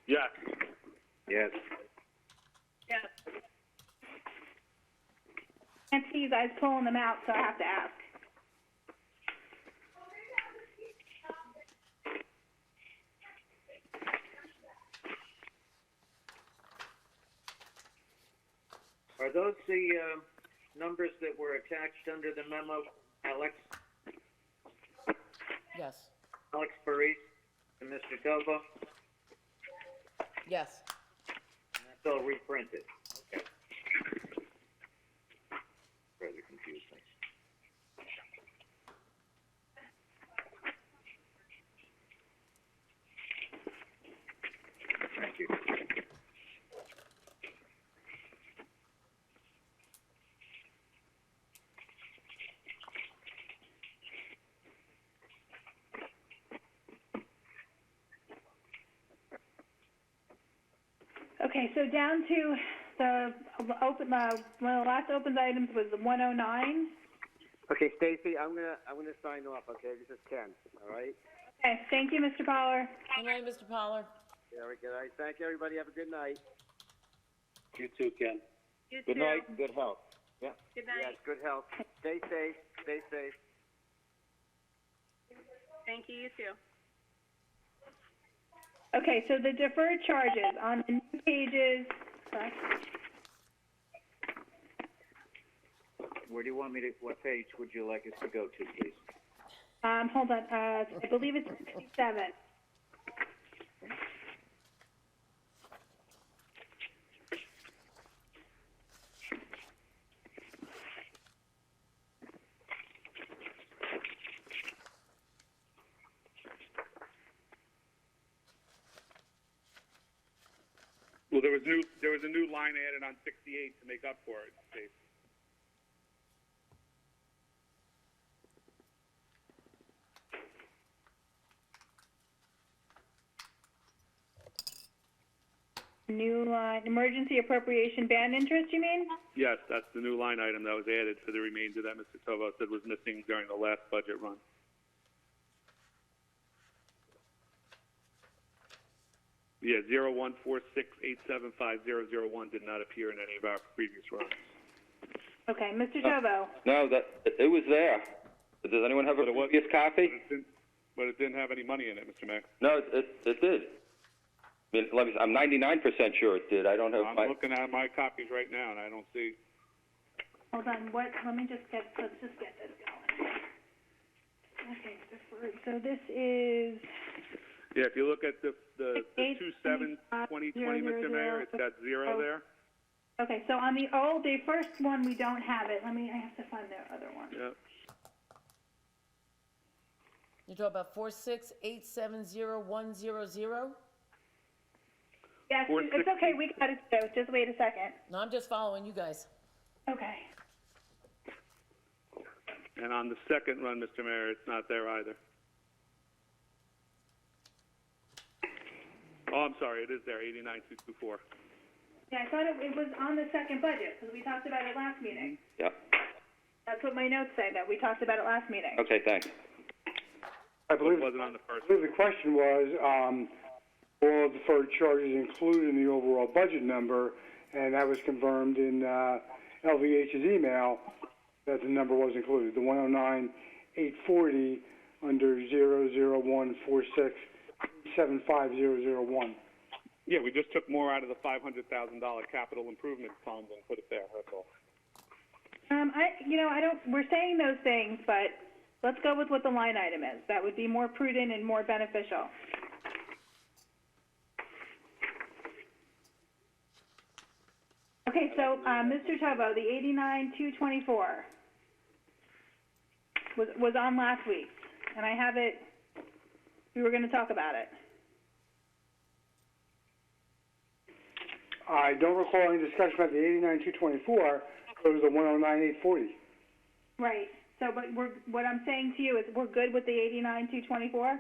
Yes. Yes. Yes. Can't see you guys pulling them out, so I have to ask. Are those the numbers that were attached under the memo, Alex Yes, Paris and Mr. Tovo? yes. And that's all reprinted. Okay. Rather confusing. Thank you. Okay, so down to the one of the last open items was the 109. Okay, Stacy, I'm gonna sign off. Okay, this is Ken. All right. Okay, thank you, Mr. Poller. Good night, Mr. Poller. Very good. All right. Thank you, everybody. Have a good night. You too, Ken. You Good too. night. Good health. Yeah. Good night. Yes. Good health. Stay safe. Stay safe. Thank you. You too. Okay, so the deferred charges on the new pages, sorry. Where do you want me to, what page would you like us to go to, please? Hold on, I believe it's 67. Well, there was a new line added on 68 to make up for it, Dave. New line, emergency appropriation band interest, you mean? Yes, that's the new line item that was added for the remainder that Mr. Tovo said was missing during the last budget run. Yeah, 0146875001 did not appear in any of our previous runs. Okay, Mr. Tovo. No, it was there. Does anyone have a previous copy? But it didn't have any money in it, Mr. Mack. No, it did. I mean, I'm 99% sure it did. I don't have I'm looking at my copies right now, and I don't see. Hold on, let's just get this going. Okay, deferred, so this is, Yeah, if you look at the 27-2020, Mr. Mayor, it's got 0 there. okay, so on the first one, we don't have it. I have to find the other one. Yep. You're talking about 46870-100? Yes, it's okay, we got it, so just wait a second. No, I'm just following you guys. Okay. And on the second run, Mr. Mayor, it's not there either. Oh, I'm sorry, it is there, 89224. Yeah, I thought it was on the second budget, because we talked about it last meeting. Yep. That's what my notes say, that we talked about it last meeting. Okay, thanks. I believe It wasn't on the first. I believe the question was, all deferred charges included in the overall budget number, and that was confirmed in LVH's email that the number was included, the 109,840 under 00146750001. Yeah, we just took more out of the $500,000 capital improvement fund and put it there, that's all. We're saying those things, but let's go with what the line item is. That would be more prudent and more beneficial. Okay, so, Mr. Tovo, the 89,224 was on last week, and I have it, we were gonna talk about it. I don't recall any discussion about the 89,224, it was the 109,840. Right, so, but what I'm saying to you is we're good with the 89,224?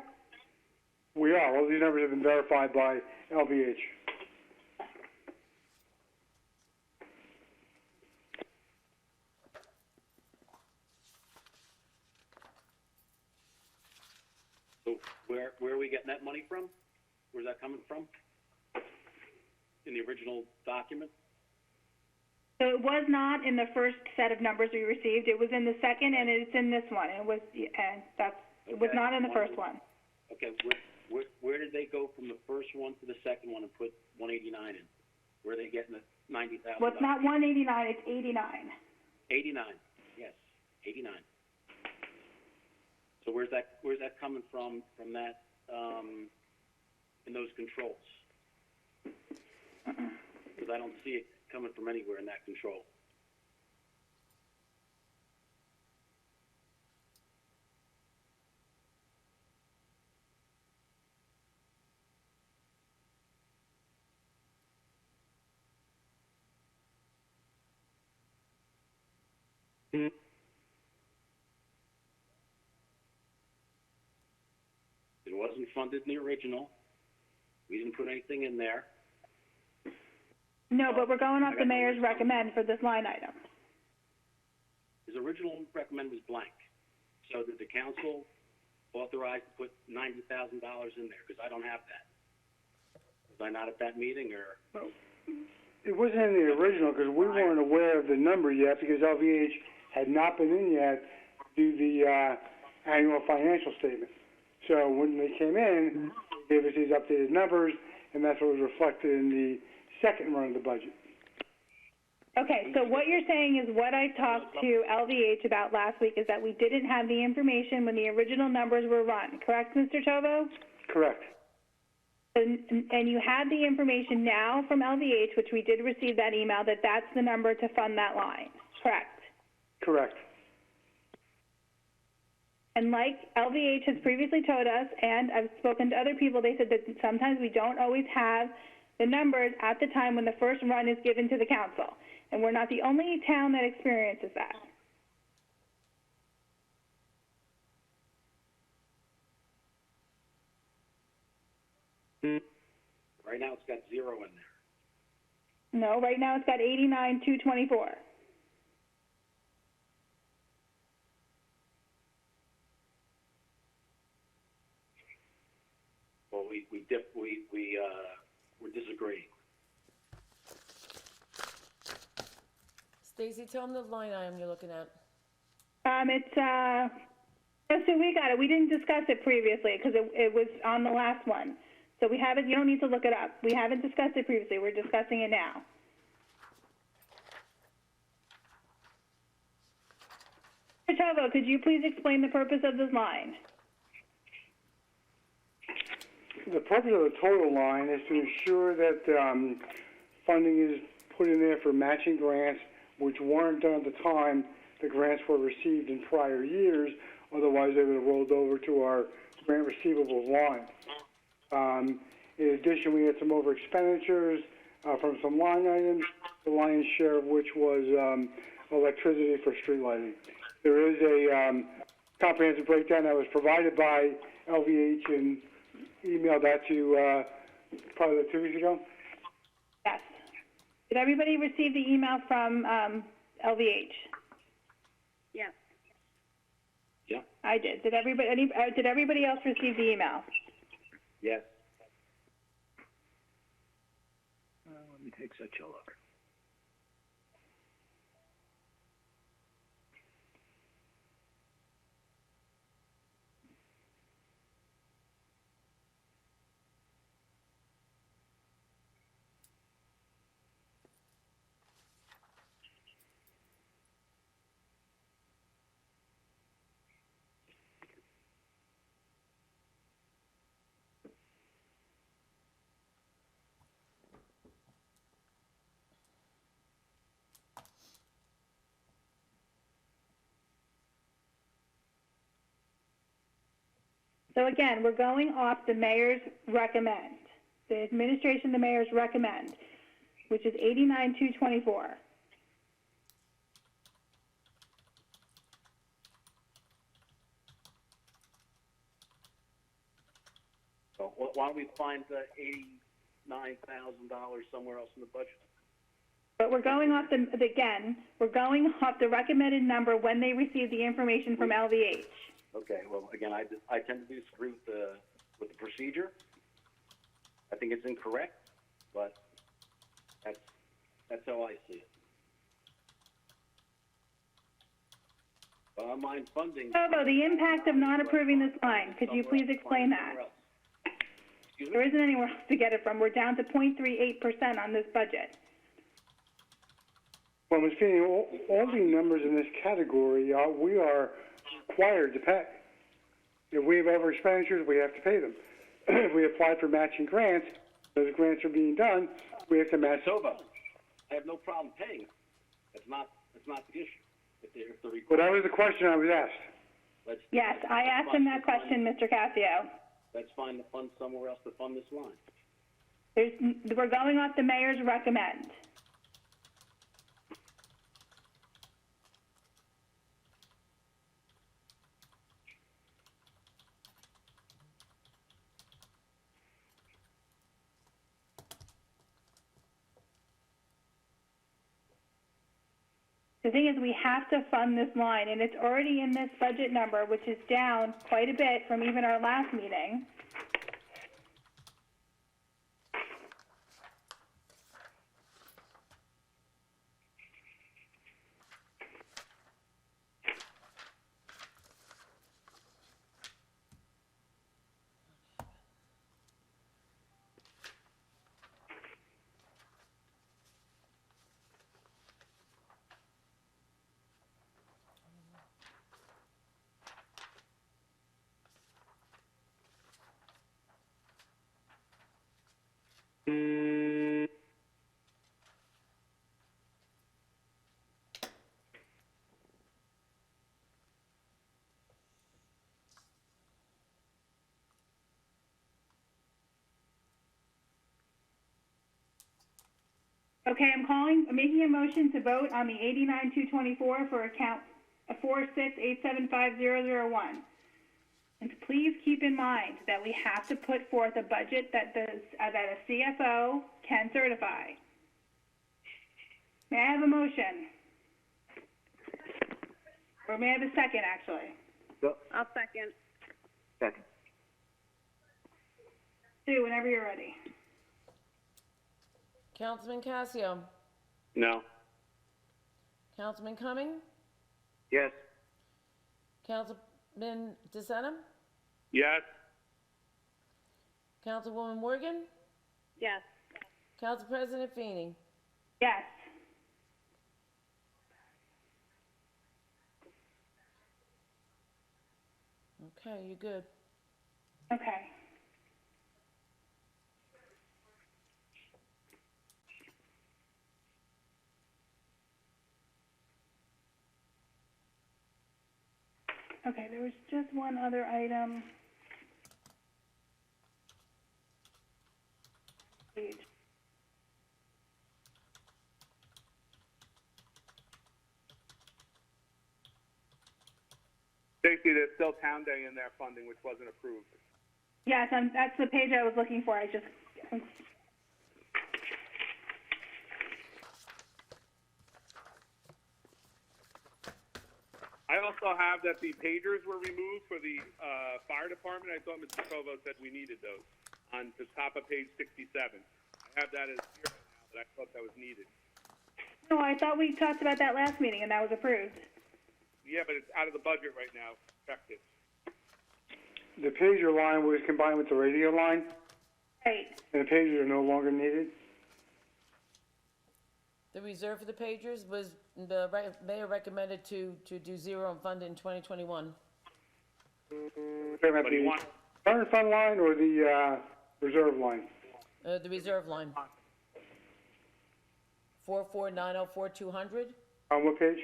We are. All these numbers have been verified by LVH. So where are we getting that money from? Where's that coming from? In the original document? So it was not in the first set of numbers we received. It was in the second, and it's in this one. It was not in the first one. Okay, where did they go from the first one to the second one and put 189 in? Where are they getting the $90,000? Well, it's not 189. It's 89. 89. Yes, 89. So where's that coming from that in those controls? Because I don't see it coming from anywhere in that control. It wasn't funded in the original. We didn't put anything in there. No, but we're going off the mayor's recommend for this line item. His original recommend was blank. So did the council authorize to put $90,000 in there? Because I don't have that. Was I not at that meeting, or? It wasn't in the original because we weren't aware of the number yet because LVH had not been in yet to do the annual financial statement. So when they came in, they gave us these updated numbers, and that's what was reflected in the second run of the budget. Okay, so what you're saying is what I talked to LVH about last week is that we didn't have the information when the original numbers were run, correct, Mr. Tovo? Correct. And you had the information now from LVH, which we did receive that email, that that's the number to fund that line, correct? Correct. And like LVH has previously told us, and I've spoken to other people, they said that sometimes we don't always have the numbers at the time when the first run is given to the council. And we're not the only town that experiences that. Right now it's got 0 in there. No, right now it's got 89,224. Well, we're disagreeing. Stacy, tell them the line item you're looking at. So we got it. We didn't discuss it previously because it was on the last one. So we haven't, you don't need to look it up. We haven't discussed it previously. We're discussing it now. Mr. Tovo, could you please explain the purpose of this line? The purpose of the total line is to ensure that funding is put in there for matching grants, which weren't done at the time the grants were received in prior years. Otherwise, they would have rolled over to our grant receivables line. In addition, we had some over expenditures from some line items, the lion's share of which was electricity for street lighting. There is a comprehensive breakdown that was provided by LVH and emailed that to you probably 2 weeks ago. Yes. Did everybody receive the email from LVH? Yes. Yeah. I did. Did everybody else receive the email? Yes. Let me take such a look. So again, we're going off the mayor's recommend. The administration, the mayor's recommend, which is 89,224. So why don't we find $89,000 somewhere else in the budget? But we're going off we're going off the recommended number when they receive the information from LVH. Okay, well, again, I tend to disagree with the procedure. I think it's incorrect, but that's how I see it. Online funding. Tovo, the impact of not approving this line, could you please explain that? There isn't anywhere else to get it from. We're down to 0.38% on this budget. Well, Ms. Feeney, all the numbers in this category, we are required to pay. If we have over expenditures, we have to pay them. If we apply for matching grants, those grants are being done, we have to match. Tovo, I have no problem paying. That's not the issue. Well, that was the question I was asked. Yes, I asked him that question, Mr. Cassio. Let's find the funds somewhere else to fund this line. We're going off the mayor's recommend. The thing is, we have to fund this line, and it's already in this budget number, which is down quite a bit from even our last meeting. Okay, I'm making a motion to vote on the 89,224 for account 46875,001. And please keep in mind that we have to put forth a budget that a CFO can certify. May I have a motion? Or may I have a second, actually? I'll second. Second. Sue, whenever you're ready. Councilman Casio, No. Councilman Cumming, Yes. Councilman DeSena, Yes. Councilwoman Morgan, Yes. Council President Feeney. Yes. Okay, you're good. Okay. Okay, there was just one other item. Page. Stacy, there's still Town Day in their funding, which wasn't approved. Yes, that's the page I was looking for. I also have that the pagers were removed for the fire department. I thought Mr. Provo said we needed those on the top of page 67. I have that as zero now, but I thought that was needed. No, I thought we talked about that last meeting and that was approved. Yeah, but it's out of the budget right now. Checked it. The pager line was combined with the radio line, Right. and the pagers are no longer needed. The reserve for the pagers was, mayor recommended to do zero and fund it in 2021. Talking about But he the wants, current fund line or the reserve line? The reserve line. 44904-200, On what page?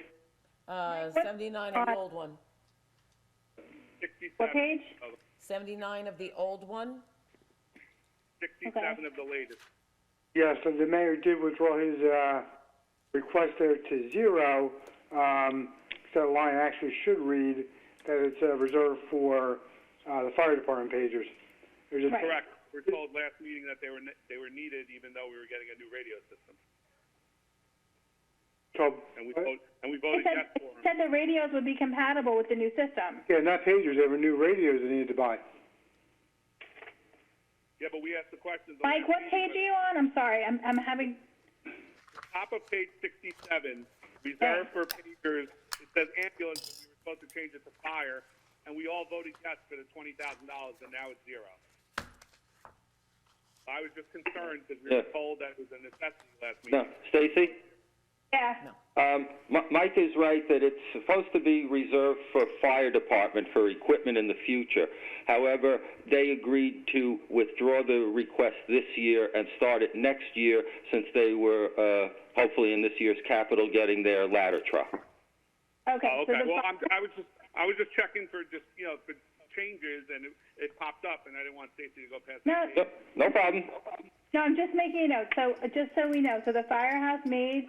79 of the old one. 67. What page? 79 of the old one. 67 of the latest. Yeah, so the mayor did withdraw his request there to zero. So the line actually should read that it's reserved for the fire department pagers. There's just, Right. Correct. We were told last meeting that they were needed, even though we were getting a new radio system. so, And we voted It yes for them. said the radios would be compatible with the new system. yeah, not pagers. There were new radios they needed to buy. Yeah, but we asked the questions. Mike, what page are you on? I'm sorry, I'm having, Top of page 67, reserved for pagers. It says ambulance, but we were supposed to change it to fire, and we all voted yes for the $20,000, and now it's zero. I was just concerned because we were told that it was a necessity last meeting. No, Stacy? yeah. Mike is right that it's supposed to be reserved for fire department for equipment in the future. However, they agreed to withdraw the request this year and start it next year since they were hopefully in this year's capital getting their ladder truck. Okay. Oh, so okay. the- Well, I was just checking for just for changes, and it popped up, and I didn't want Stacy to go past. No, Yep, no problem. no, I'm just making a note. So just so we know, so the firehouse made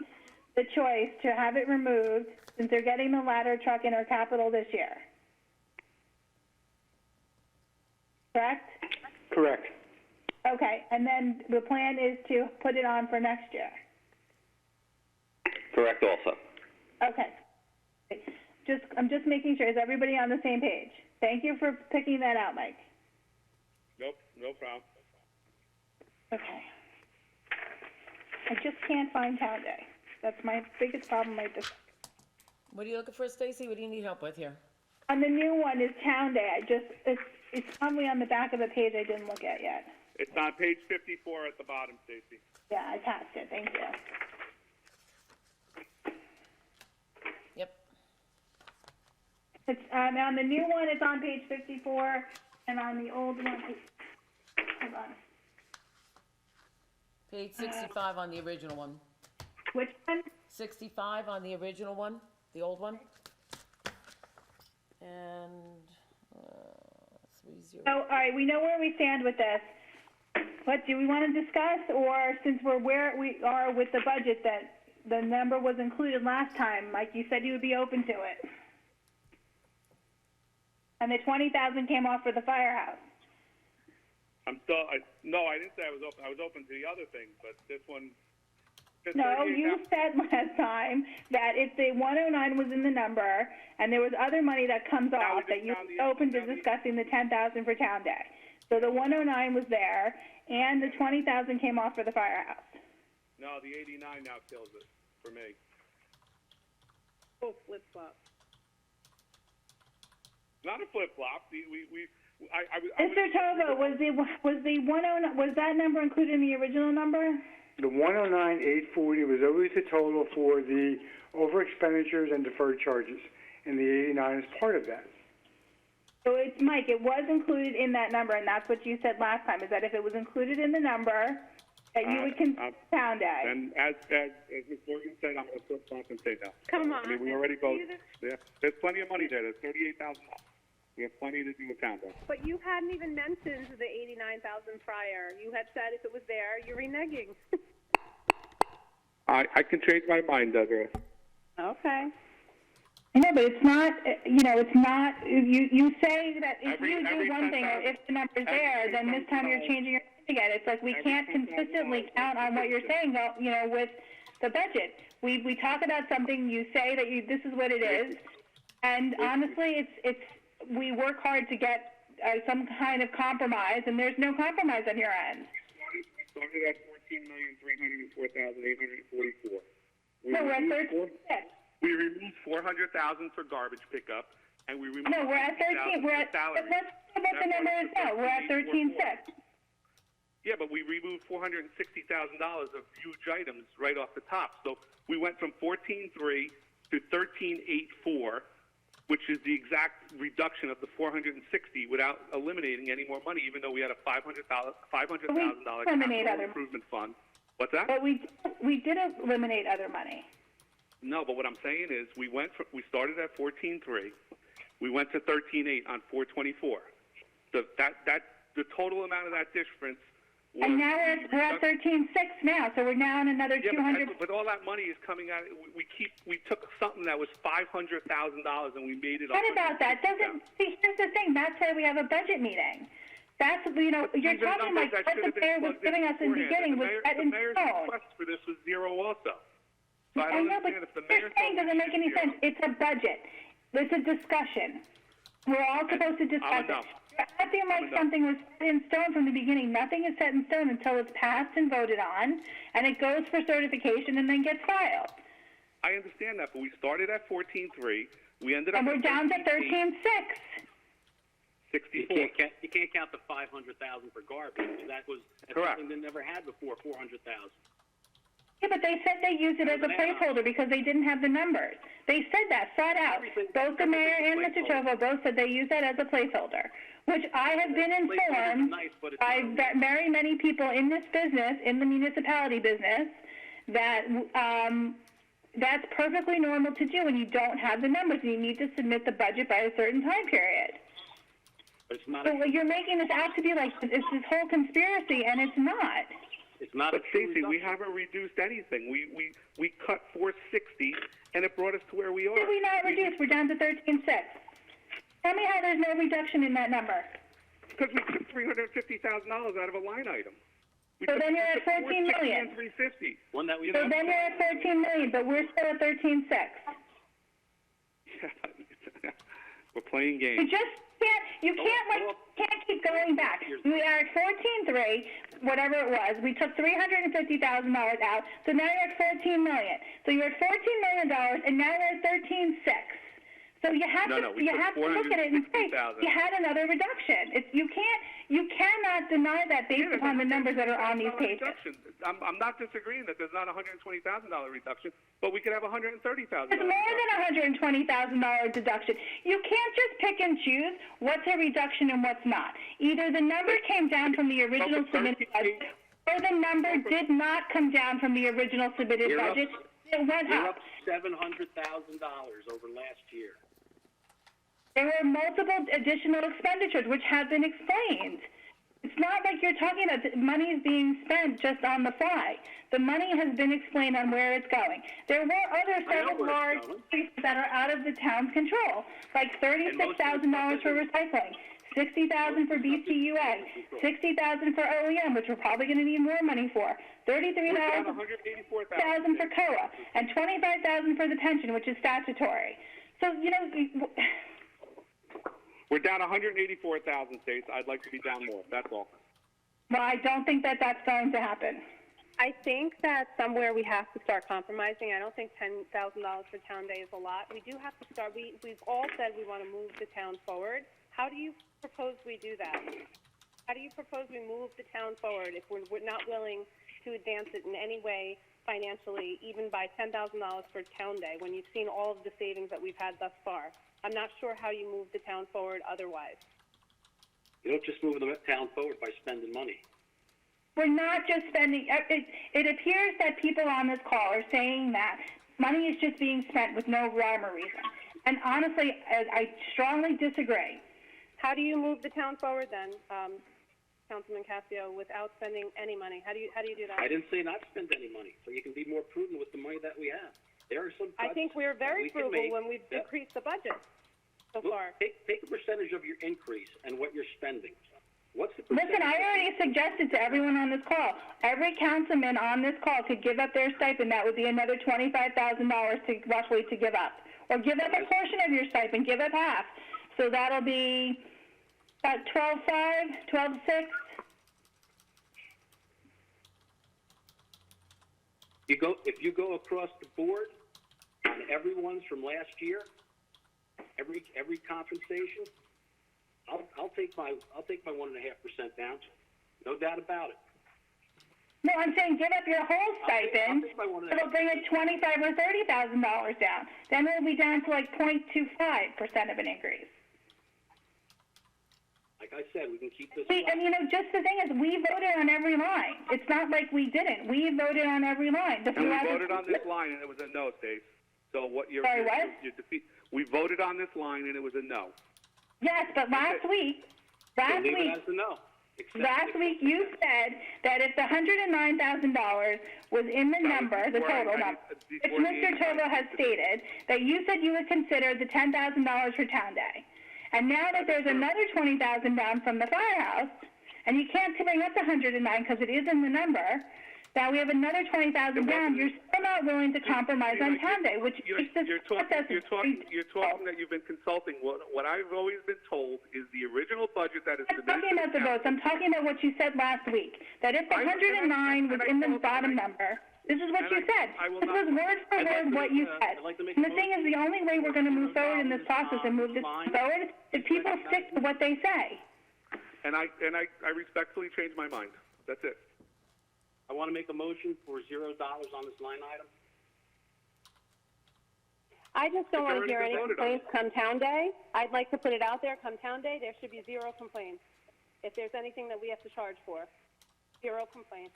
the choice to have it removed since they're getting the ladder truck in our capital this year. Correct? Correct. Okay, and then the plan is to put it on for next year. Correct also. Okay. I'm just making sure. Is everybody on the same page? Thank you for picking that out, Mike. Nope, no problem. Okay. I just can't find Town Day. That's my biggest problem right this. What are you looking for, Stacy? What do you need help with here? On the new one is Town Day. It's probably on the back of the page I didn't look at yet. It's on page 54 at the bottom, Stacy. Yeah, I passed it. Thank you. Yep. It's on the new one. It's on page 54, and on the old one, hold on. Page 65 on the original one. Which one? 65 on the original one, the old one. And 30. So, all right, we know where we stand with this. What do we want to discuss, or since we're where we are with the budget that the number was included last time, Mike, you said you would be open to it, and the 20,000 came off for the firehouse. No, I didn't say I was open. I was open to the other thing, but this one. No, you said last time that if the 109 was in the number and there was other money that comes off, that you were open to discussing the 10,000 for Town Day. So the 109 was there, and the 20,000 came off for the firehouse. No, the 89 now kills it for me. Oh, flip flop. Not a flip flop. Mr. Tovo, was the 109, was that number included in the original number? The 109,840 was always the total for the over expenditures and deferred charges, and the 89 is part of that. So it's, Mike, it was included in that number, and that's what you said last time, is that if it was included in the number, that you would consider Town Day. And as Ms. Morgan said, I'm going to flip flop and say no. Come on. I mean, we already voted. Yeah, there's plenty of money there. There's $38,000. We have plenty to do with Town Day. But you hadn't even mentioned the 89,000 prior. You had said if it was there, you're reneging. I can change my mind, Desiree. Okay. No, but it's not, it's not, you say that if you do one thing, or if the number's there, then this time you're changing your mind again. It's like we can't consistently count on what you're saying, with the budget. We talk about something, you say that this is what it is, and honestly, we work hard to get some kind of compromise, and there's no compromise on your end. Started at $14,304,844. No, we're at 13.6. We removed $400,000 for garbage pickup, and we removed. No, we're at 13. We're at. Let's see what the number is now. We're at 13.6. Yeah, but we removed $460,000 of huge items right off the top. So we went from 14.3 to 13.84, which is the exact reduction of the 460 without eliminating any more money, even though we had a $500,000 capital improvement fund. What's that? But we did eliminate other money. No, but what I'm saying is we started at 14.3, we went to 13.8 on 424. The total amount of that difference was. And now we're at 13.6 now, so we're now on another 200. But all that money is coming out. We took something that was $500,000 and we made it. What about that? See, here's the thing. That's why we have a budget meeting. That's, you're talking like what the mayor was giving us in the beginning was set in stone. The mayor's request for this was zero also. So I know, but what you're saying doesn't make any sense. It's a budget. It's a discussion. We're all supposed to discuss it. You're acting like something was set in stone from the beginning. Nothing is set in stone until it's passed and voted on, and it goes for certification and then gets filed. I understand that, but we started at 14.3. We ended up. And we're down to 13.6. 64. You can't count the 500,000 for garbage. That's something they never had before. 400,000. Yeah, but they said they used it as a placeholder because they didn't have the numbers. They said that flat out. Both the mayor and Mr. Tovo both said they used that as a placeholder, which I have been informed by very many people in this business, in the municipality business, that that's perfectly normal to do when you don't have the numbers and you need to submit the budget by a certain time period. But it's not. So you're making this out to be like it's this whole conspiracy, and it's not. It's not. But Stacey, we haven't reduced anything. We cut 460, and it brought us to where we are. Did we not reduce? We're down to 13.6. Tell me how there's no reduction in that number. Because we took $350,000 out of a line item. So then you're at 14 million. $350. One that we. So then you're at 13 million, but we're still at 13.6. We're playing You games. just can't keep going back. We are at 14.3, whatever it was. We took $350,000 out, so now you're at $14 million. So you're at $14 million, and now you're at 13.6. So you have to look at it and say you had another reduction. You cannot deny that based upon the numbers that are on these pages. I'm not disagreeing that there's not a $120,000 reduction, but we could have a $130,000. It's more than a $120,000 deduction. You can't just pick and choose what's a reduction and what's not. Either the number came down from the original submitted budget, or the number did not come down from the original submitted budget. It went up. You're up $700,000 over last year. There were multiple additional expenditures which have been explained. It's not like you're talking about money is being spent just on the fly. The money has been explained on where it's going. There were other several large increases that are out of the town's control, like $36,000 for recycling, $60,000 for BCUA, $60,000 for OEM, which we're probably going to need more money for, $33,000 for COA, and $25,000 for the pension, which is statutory. So, We're down 184,000 states. I'd like to be down more. That's all. Well, I don't think that that's going to happen. I think that somewhere we have to start compromising. I don't think $10,000 for Town Day is a lot. We do have to start. We've all said we want to move the town forward. How do you propose we do that? How do you propose we move the town forward if we're not willing to advance it in any way financially, even by $10,000 for Town Day, when you've seen all of the savings that we've had thus far? I'm not sure how you move the town forward otherwise. You don't just move the town forward by spending money. We're not just spending. It appears that people on this call are saying that money is just being spent with no rhyme or reason. And honestly, I strongly disagree. How do you move the town forward then, Councilman Cascio, without spending any money? How do you do that? I didn't say not spend any money, so you can be more prudent with the money that we have. There are some cuts I think we're very that we can frugal make. when we've decreased the budget so far. Take a percentage of your increase and what you're spending. What's the percentage? Listen, I already suggested to everyone on this call, every councilman on this call could give up their stipend. That would be another $25,000 roughly to give up. Or give up a portion of your stipend, give up half. So that'll be about 12.5, 12.6. If you go across the board on everyone's from last year, every compensation, I'll take my 1.5% down, no doubt about it. No, I'm saying give up your whole stipend. It'll bring it $25,000 or $30,000 down. Then it'll be down to like 0.25% of an increase. Like I said, we can keep this. And just the thing is, we voted on every line. It's not like we didn't. We voted on every line. And we voted on this line, and it was a no, Stace. So what you're... Sorry, what? We voted on this line, and it was a no. Yes, but last week you said that if the $109,000 was in the number, the total number, which Mr. Tovo has stated, that you said you would consider the $10,000 for Town Day. And now that there's another $20,000 down from the firehouse, and you can't bring up the 109 because it is in the number, now we have another $20,000 down. You're still not willing to compromise on Town Day, which makes this process... You're talking that you've been consulting. What I've always been told is the original budget that is submitted... I'm talking about the votes. I'm talking about what you said last week, that if the 109 was in the bottom number... This is what you said. This was word for word what you said. And the thing is, the only way we're going to move forward in this process and move this forward is people stick to what they say. And I respectfully change my mind. That's it. I want to make a motion for $0 on this line item. I just don't want to hear any complaints come Town Day. I'd like to put it out there. Come Town Day, there should be 0 complaints. If there's anything that we have to charge for, 0 complaints.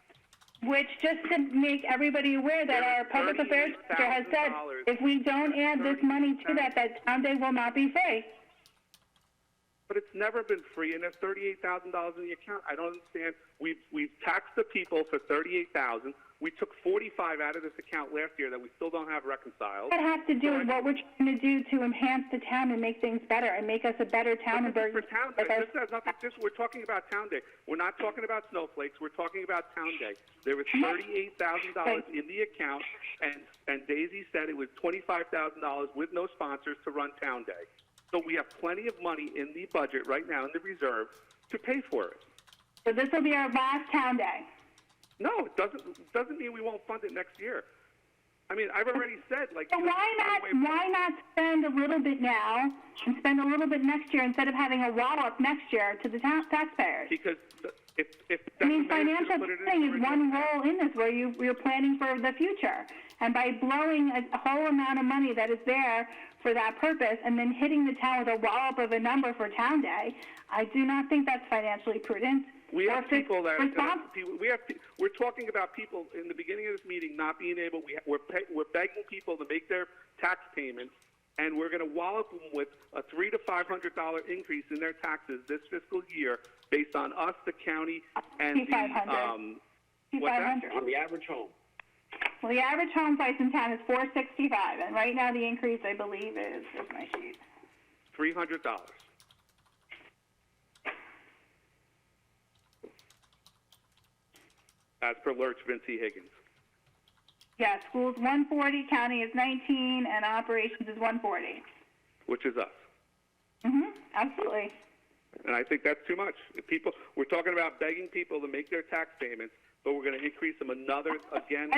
Which, just to make everybody aware that our public affairs director has said, if we don't add this money to that Town Day will not be free. But it's never been free, and there's $38,000 in the account. I don't understand. We've taxed the people for $38,000. We took 45 out of this account last year that we still don't have reconciled. What has to do with what we're trying to do to enhance the town and make things better and make us a better town and For Town Day, this has nothing. We're talking about Town Day. We're not talking about snowflakes. We're talking about Town Day. There was $38,000 in the account, and Daisy said it was $25,000 with no sponsors to run Town Day. So we have plenty of money in the budget right now in the reserve to pay for it. So this will be our last Town Day. No, it doesn't mean we won't fund it next year. I mean, I've already said, like... So why not spend a little bit now and spend a little bit next year instead of having a wallop next year to the taxpayers? Because if I mean, financial planning is one role in this where you're planning for the future. And by blowing a whole amount of money that is there for that purpose and then hitting the town with a wallop of a number for Town Day, I do not think that's financially prudent. We have people that we're talking about people in the beginning of this meeting not being able. We're begging people to make their tax payments, and we're going to wallop them with a $300 to $500 increase in their taxes this fiscal year, based on us, the county, and on the average home. Well, the average home price in town is $465, and right now the increase, I believe, is my sheet. $300. As per Lurch, Vinci Higgins. Yeah, schools 140, county is 19, and operations is 140. Which is us. Absolutely. And I think that's too much. We're talking about begging people to make their tax payments, but we're going to increase them I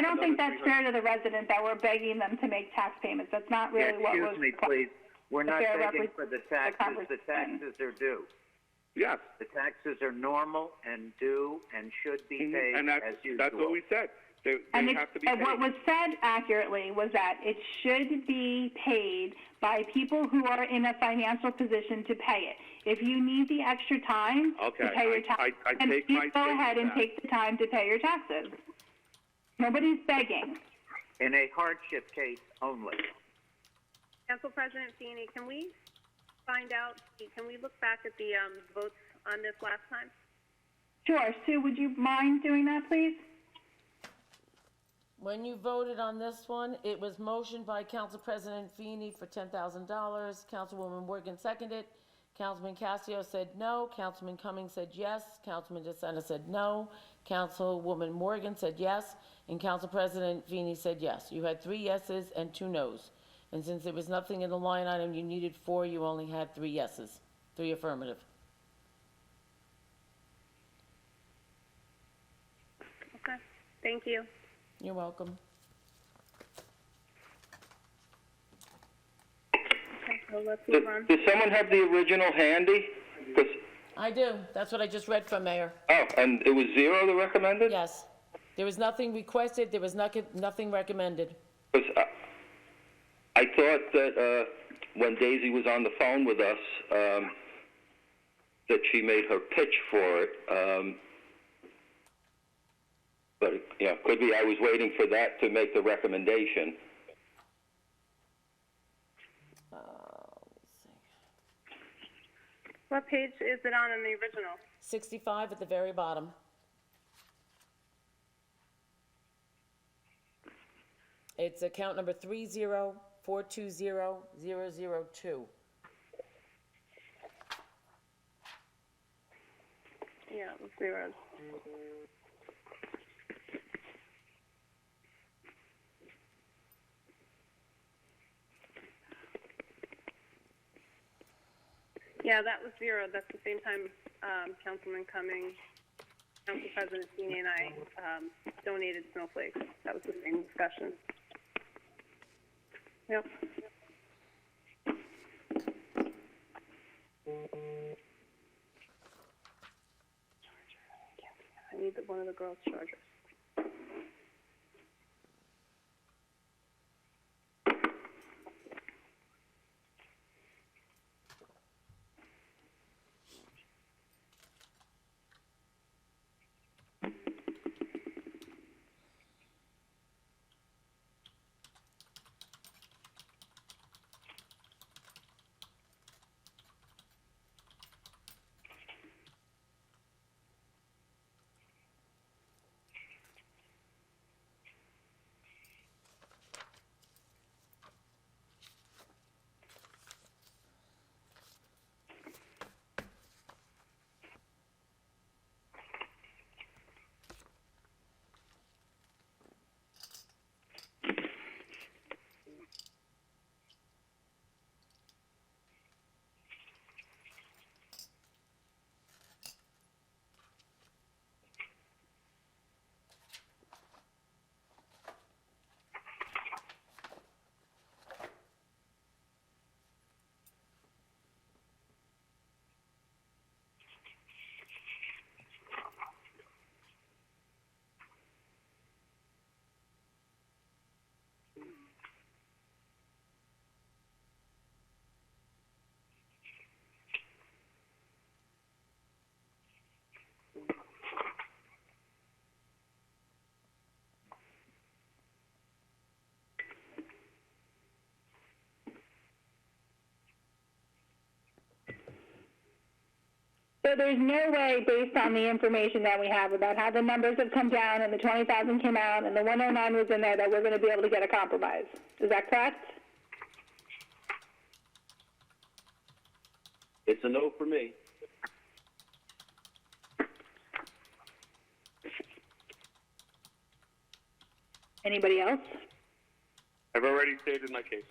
don't think that's fair to the resident that we're begging them to make tax payments. That's not really what was... Excuse me, please. We're not begging for the taxes. The taxes are due. Yes. The taxes are normal and due and should be paid as usual. That's what we said. They have to be paid. What was said accurately was that it should be paid by people who are in a financial position to pay it. If you need the extra time to pay your taxes, then please go ahead and take the time to pay your taxes. Nobody's begging. In a hardship case only. Council President Feeney, can we find out, can we look back at the votes on this last time? Sure. Sue, would you mind doing that, please? When you voted on this one, it was motioned by Council President Feeney for $10,000. Councilwoman Morgan seconded. Councilman Casio said no. Councilman Cummings said yes. Councilman DeSena said no. Councilwoman Morgan said yes. And Council President Feeney said yes. You had 3 yeses and 2 nos. And since there was nothing in the line item you needed 4, you only had 3 yeses, 3 affirmative. Okay, thank you. You're welcome. Okay, so let's move on. Does someone have the original handy? I do. That's what I just read from, Mayor. Oh, and it was 0 the recommended? Yes. There was nothing requested. There was nothing recommended. Because I thought that when Daisy was on the phone with us, that she made her pitch for it. But, could be I was waiting for that to make the recommendation. Let's see. What page is it on in the original? 65 at the very bottom. It's account number 304200002. Yeah, let's see where. Yeah, that was 0. That's the same time Councilman Cummings, Council President Feeney, and I donated snowflakes. That was the same discussion. Yep. I need one of the girls' chargers. So there's no way, based on the information that we have about how the numbers have come down and the 20,000 came out and the 109 was in there, that we're going to be able to get a compromise. Is that correct? It's a no for me. Anybody else? I've already stated my case.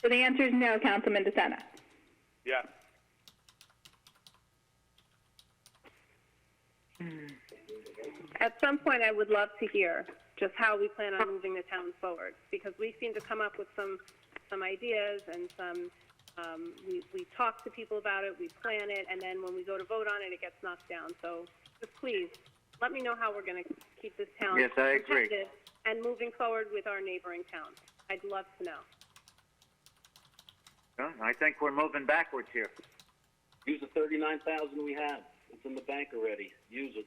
So the answer is no, Councilman DeSena. Yes. At some point, I would love to hear just how we plan on moving the town forward, because we seem to come up with some ideas and some, we talk to people about it, we plan it, and then when we go to vote on it, it gets knocked down. So just please, let me know how we're going to keep this town Yes, I agree. competitive and moving forward with our neighboring towns. I'd love to know. Well, I think we're moving backwards here. Use the 39,000 we have. It's in the bank already. Use it.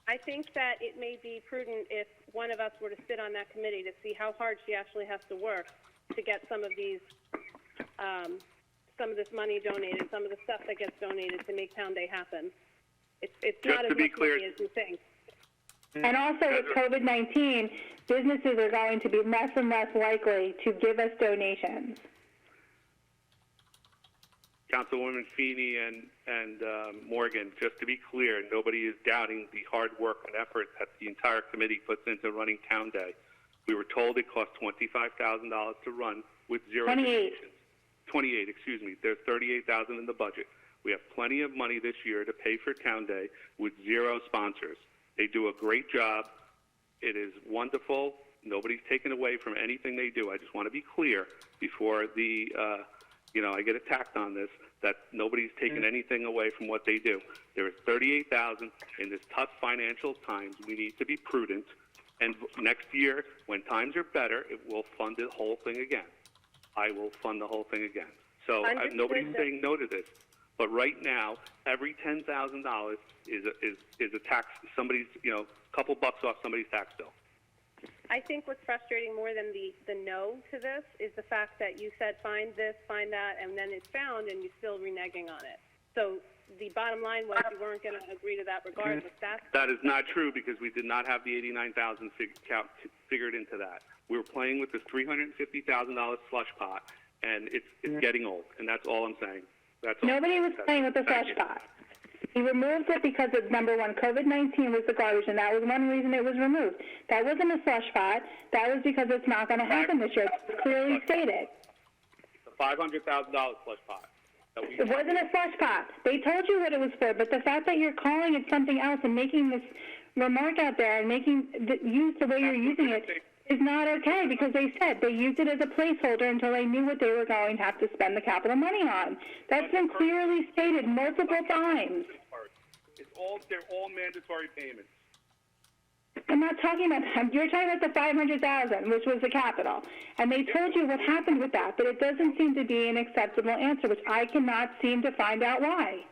I think that it may be prudent if one of us were to sit on that committee to see how hard she actually has to work to get some of these, some of this money donated, some of the stuff that gets donated to make Town Day happen. It's not as much money as you think. And also with COVID-19, businesses are going to be less and less likely to give us donations. Councilwoman Feeney and Morgan, just to be clear, nobody is doubting the hard work and effort that the entire committee puts into running Town Day. We were told it cost $25,000 to run with zero 28. donations. 28, excuse me. There's $38,000 in the budget. We have plenty of money this year to pay for Town Day with zero sponsors. They do a great job. It is wonderful. Nobody's taken away from anything they do. I just want to be clear before the I get attacked on this, that nobody's taken anything away from what they do. There is $38,000 in this tough financial times. We need to be prudent. And next year, when times are better, it will fund the whole thing again. I will fund the whole thing again. So nobody's saying no to this. But right now, every $10,000 is a tax, somebody's, couple bucks off somebody's tax bill. I think what's frustrating more than the no to this is the fact that you said find this, find that, and then it's found and you're still reneging on it. So the bottom line was you weren't going to agree to that regardless. That is not true because we did not have the $89,000 figured into that. We were playing with this $350,000 slush pot, and it's getting old, and that's all I'm saying. That's all. Nobody was playing with the slush pot. He removed it because of, number one, COVID-19 was the garbage, and that was one reason it was removed. That wasn't a slush pot. That was because it's not going to happen this year. It's clearly stated. The $500,000 slush pot. It wasn't a slush pot. They told you what it was for, but the fact that you're calling it something else and making this remark out there and use the way you're using it is not okay, because they said they used it as a placeholder until they knew what they were going to have to spend the capital money on. That's been clearly stated multiple times. They're all mandatory payments. I'm not talking about that. You're talking about the $500,000, which was the capital. And they told you what happened with that, but it doesn't seem to be an acceptable answer, which I cannot seem to find out why.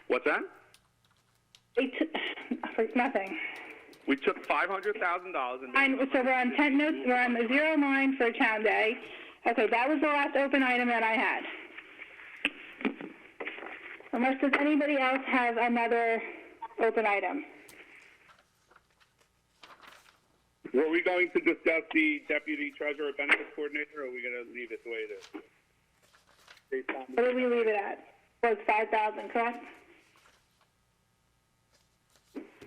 What's that? For nothing. We took $500,000 and So we're on 10 notes. We're on the 09 for Town Day. Okay, that was the last open item that I had. Unless does anybody else have another open item? Were we going to discuss the deputy treasurer benefits coordinator, or are we going to leave it the way it is? What did we leave it at? It was 5,000, correct?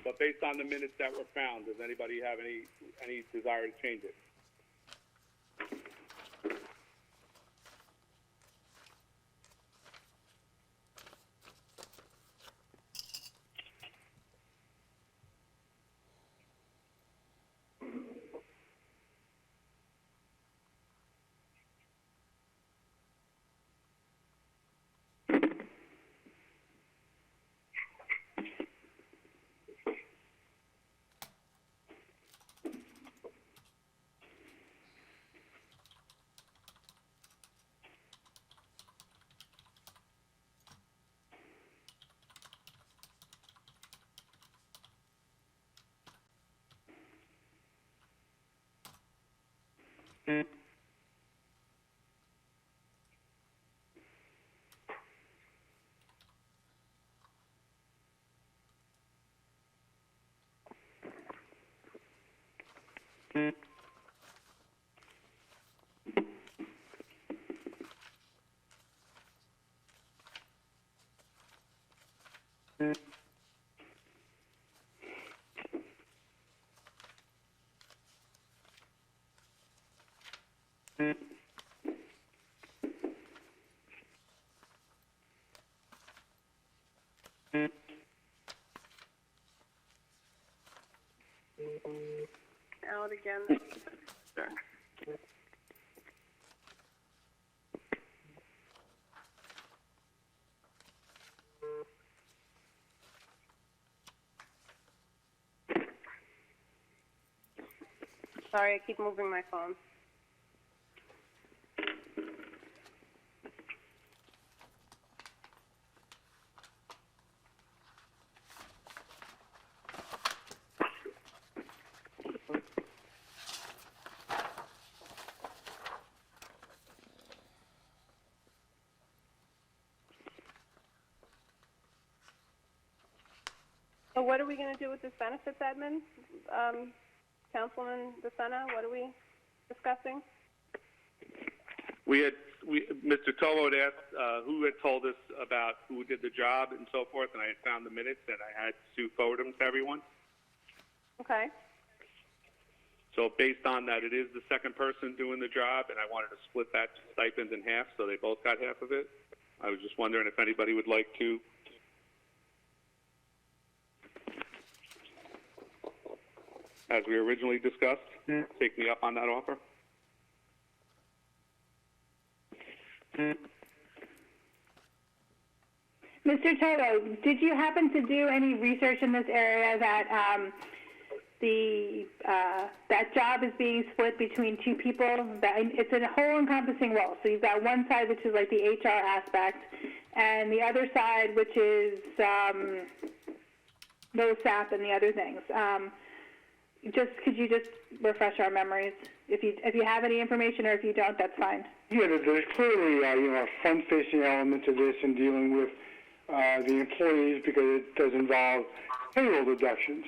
But based on the minutes that were found, does anybody have any desire to change it? Out again. Sure. Sorry, I keep moving my phone. So what are we going to do with this benefits admin? Councilman DeSena, what are we discussing? Mr. Tolo had asked who had told us about who did the job and so forth, and I had found the minutes and I had to forward them to everyone. Okay. So based on that, it is the second person doing the job, and I wanted to split that stipend in half so they both got half of it. I was just wondering if anybody would like to. As we originally discussed, take me up on that offer. Mr. Toto, did you happen to do any research in this area that that job is being split between two people? That it's a whole encompassing role. So you've got one side, which is like the HR aspect, and the other side, which is those SAP and the other things. Could you just refresh our memories? If you have any information, or if you don't, that's fine. Yeah, there's clearly a front-facing element to this in dealing with the employees, because it does involve payroll deductions,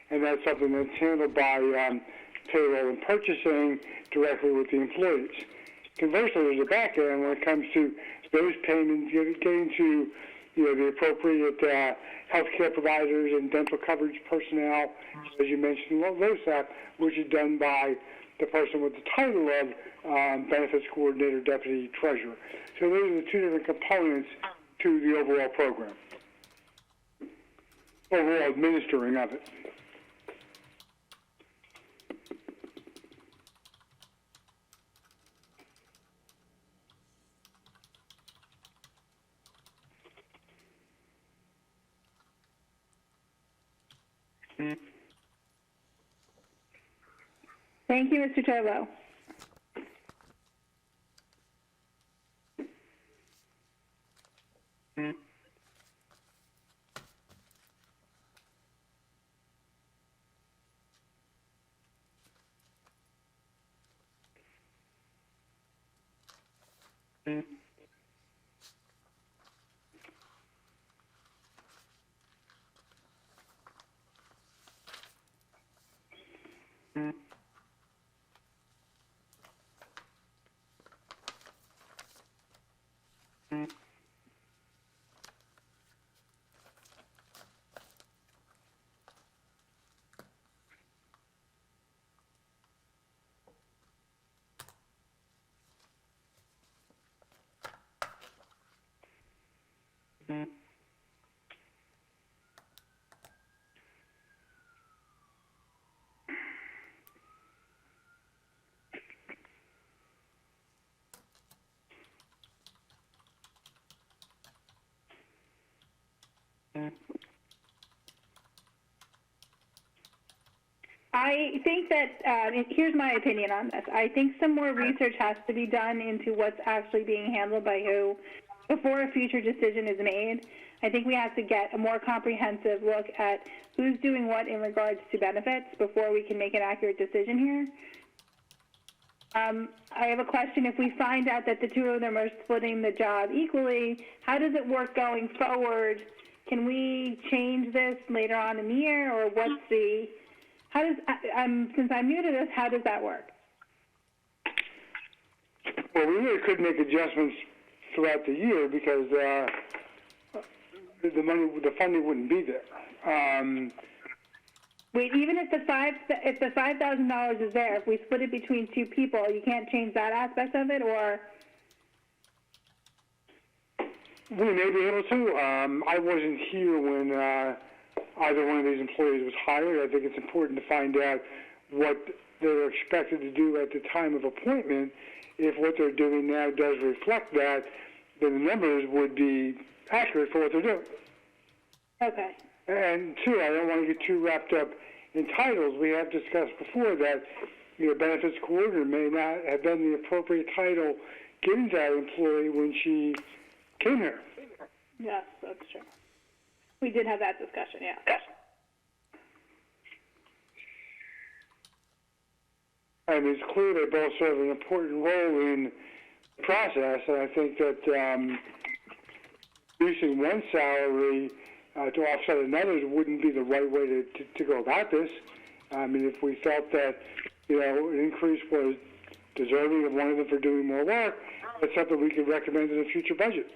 and that's something that's handled by payroll and purchasing directly with the employees. Conversely, there's a back end when it comes to those payments getting to the appropriate healthcare providers and dental coverage personnel, as you mentioned, LoSAP, which is done by the person with the title of benefits coordinator, deputy treasurer. So those are the two different components to the overall program, overall administering of it. Thank you, Mr. Turbo. I think that, here's my opinion on this. I think some more research has to be done into what's actually being handled by who before a future decision is made. I think we have to get a more comprehensive look at who's doing what in regards to benefits before we can make an accurate decision here. I have a question. If we find out that the two of them are splitting the job equally, how does it work going forward? Can we change this later on in the year, or what's the How does, since I'm new to this, how does that work? Well, we really could make adjustments throughout the year because the funding wouldn't be there. Wait, even if the $5,000 is there, if we split it between two people, you can't change that aspect of it, or? We may be able to. I wasn't here when either one of these employees was hired. I think it's important to find out what they're expected to do at the time of appointment. If what they're doing now does reflect that, then the numbers would be accurate for what they're doing. Okay. And two, I don't want to get too wrapped up in titles. We have discussed before that benefits coordinator may not have been the appropriate title given to our employee when she came here. Yes, that's true. We did have that discussion, yeah. And it's clear they both serve an important role in the process, and I think that reducing one salary to offset another wouldn't be the right way to go about this. I mean, if we felt that, an increase was deserving of one of them for doing more work, that's something we could recommend in a future budget.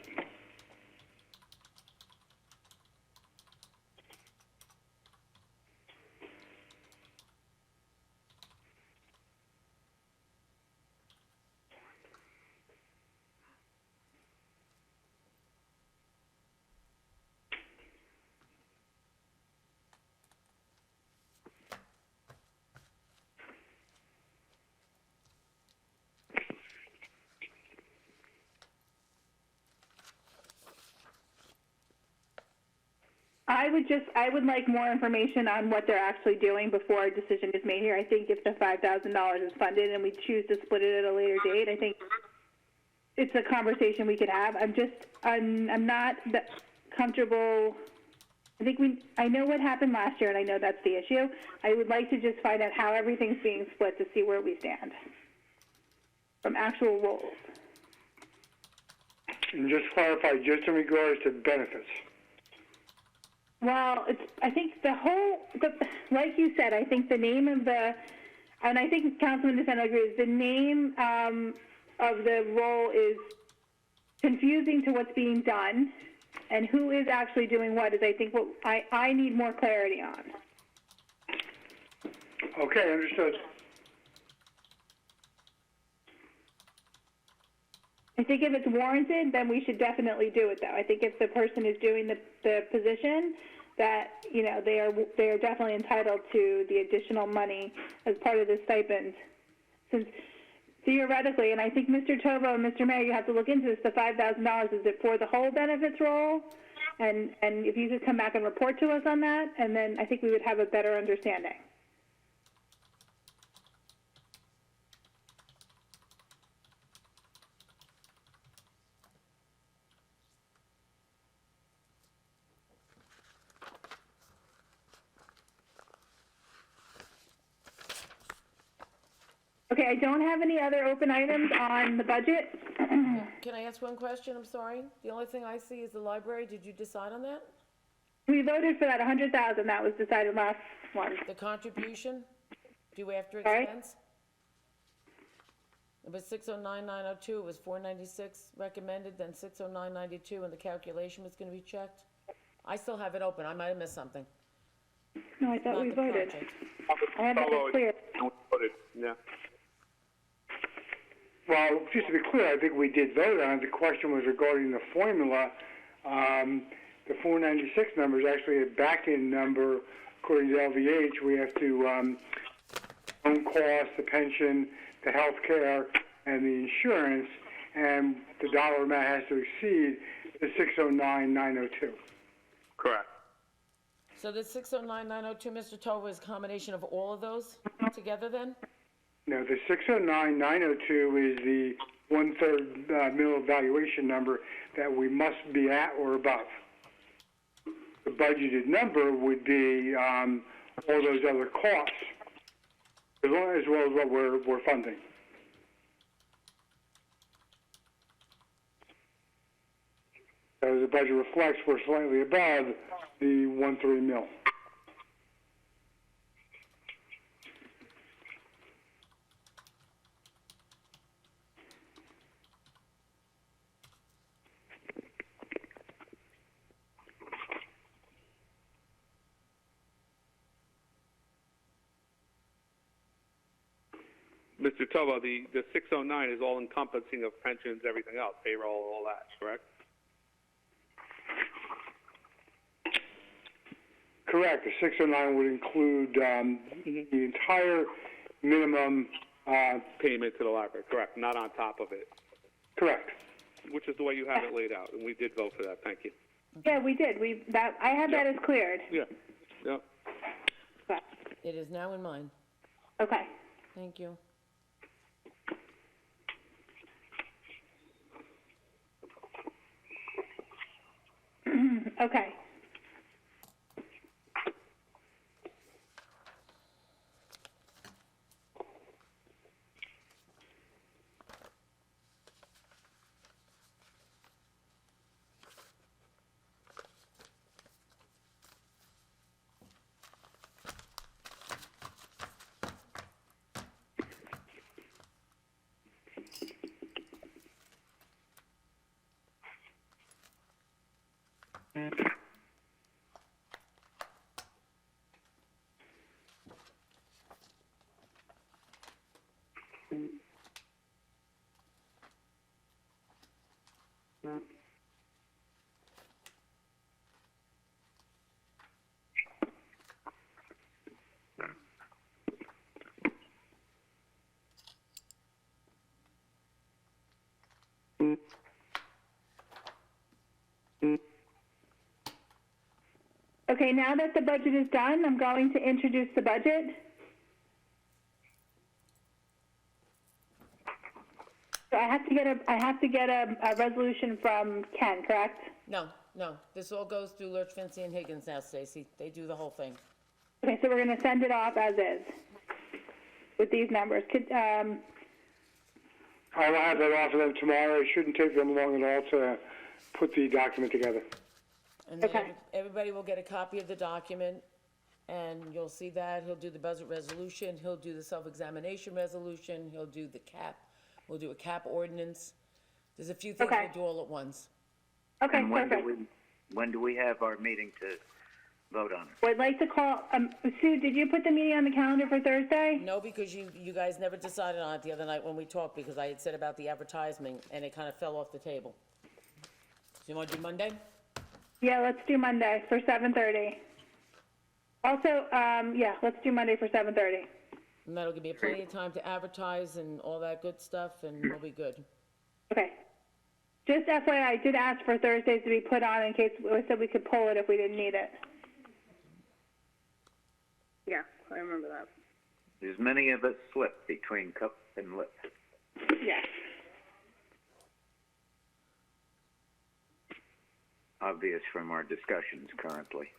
I would like more information on what they're actually doing before a decision is made here. I think if the $5,000 is funded and we choose to split it at a later date, I think it's a conversation we could have. I'm not comfortable. I know what happened last year, and I know that's the issue. I would like to just find out how everything's being split to see where we stand from actual roles. And just clarify, just in regards to benefits. Well, I think like you said, I think the name of and I think Councilman DeSanto agrees, the name of the role is confusing to what's being done, and who is actually doing what is, I think, what I need more clarity on. Okay, understood. I think if it's warranted, then we should definitely do it, though. I think if the person is doing the position, that they are definitely entitled to the additional money as part of the stipend. Since theoretically, and I think Mr. Tovo and Mr. Mayor, you have to look into this. The $5,000, is it for the whole benefits role? And if you could come back and report to us on that, and then I think we would have a better understanding. Okay, I don't have any other open items on the budget. Can I ask one question? I'm sorry. The only thing I see is the library. Did you decide on that? We voted for that $100,000. That was decided last one. The contribution due after Sorry? expense? It was 609,902. It was 496 recommended, then 609,92, and the calculation was going to be checked. I still have it open. I might have missed something. No, I thought Not we the voted. project. I had that clear. Yeah. Well, just to be clear, I think we did vote on it. The question was regarding the formula. The 496 number is actually a back-end number according to LVH. We have to own costs, the pension, the health care, and the insurance, and the dollar amount has to exceed the 609,902. Correct. So the 609,902, Mr. Tover, is a combination of all of those together then? No, the 609,902 is the one-third mill evaluation number that we must be at or above. The budgeted number would be all those other costs, as well as what we're funding. As the budget reflects, we're slightly above the 1.3 mil. Mr. Tobo, the 609 is all encompassing of pensions, everything else, payroll, all that, correct? Correct. The 609 would include the entire minimum. Payment to the library, correct, not on top of it, Correct. which is the way you have it laid out, and we did vote for that, thank you. Yeah, we did. I had that as cleared. Yeah, yeah. Okay. It is now in mine. Okay. Thank you. Okay. Okay, now that the budget is done, I'm going to introduce the budget. So I have to get a resolution from Ken, correct? No, this all goes through Lurch, Fincy, and Higgins now, Stacy. They do the whole thing. Okay, so we're going to send it off as is with these numbers. I will have that off of them tomorrow. It shouldn't take them long at all to put the document together. And then Okay. everybody will get a copy of the document, and you'll see that. He'll do the budget resolution, he'll do the self-examination resolution, he'll do the cap. We'll do a cap ordinance. There's a few things Okay. we'll do all at once. Okay, And when perfect. do we have our meeting to vote on it? Well, I'd like to call, Sue, did you put the meeting on the calendar for Thursday? No, because you guys never decided on it the other night when we talked, because I had said about the advertisement, and it kind of fell off the table. So you want to do Monday? Yeah, let's do Monday for 7:30. Also, yeah, let's do Monday for 7:30. And that'll give me plenty of time to advertise and all that good stuff, and we'll be good. Okay. Just FYI, I did ask for Thursdays to be put on in case we said we could pull it if we didn't need it. Yeah, I remember that. There's many of us slip between cup and lip. Yes. Obvious from our discussions currently.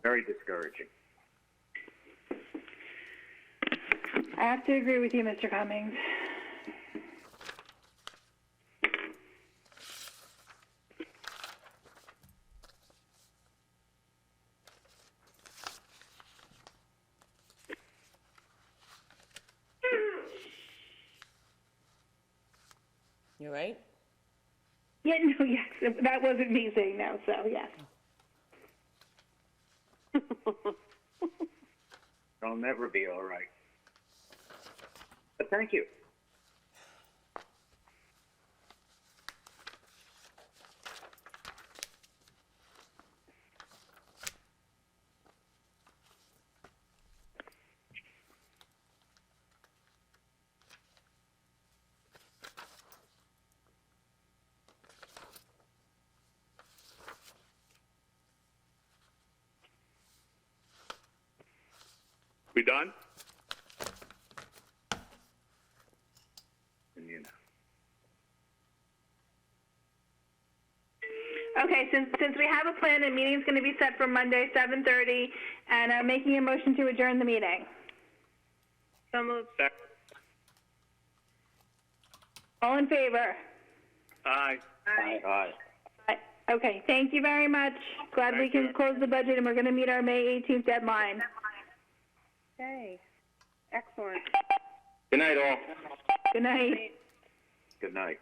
Very discouraging. I have to agree with you, Mr. Cummings. You right? Yeah, no, yes, that wasn't me saying no, so yes. I'll never be all right. But thank you. We done? And, you know. Okay, since we have a plan, the meeting's going to be set for Monday, 7:30, and I'm making a motion to adjourn the meeting. So moved. All in favor? Aye. Aye. Aye. Okay, thank you very much. Glad we can close the budget, and we're going to meet our May 18th deadline. Okay. Excellent. Good night, all. Good night. Good night.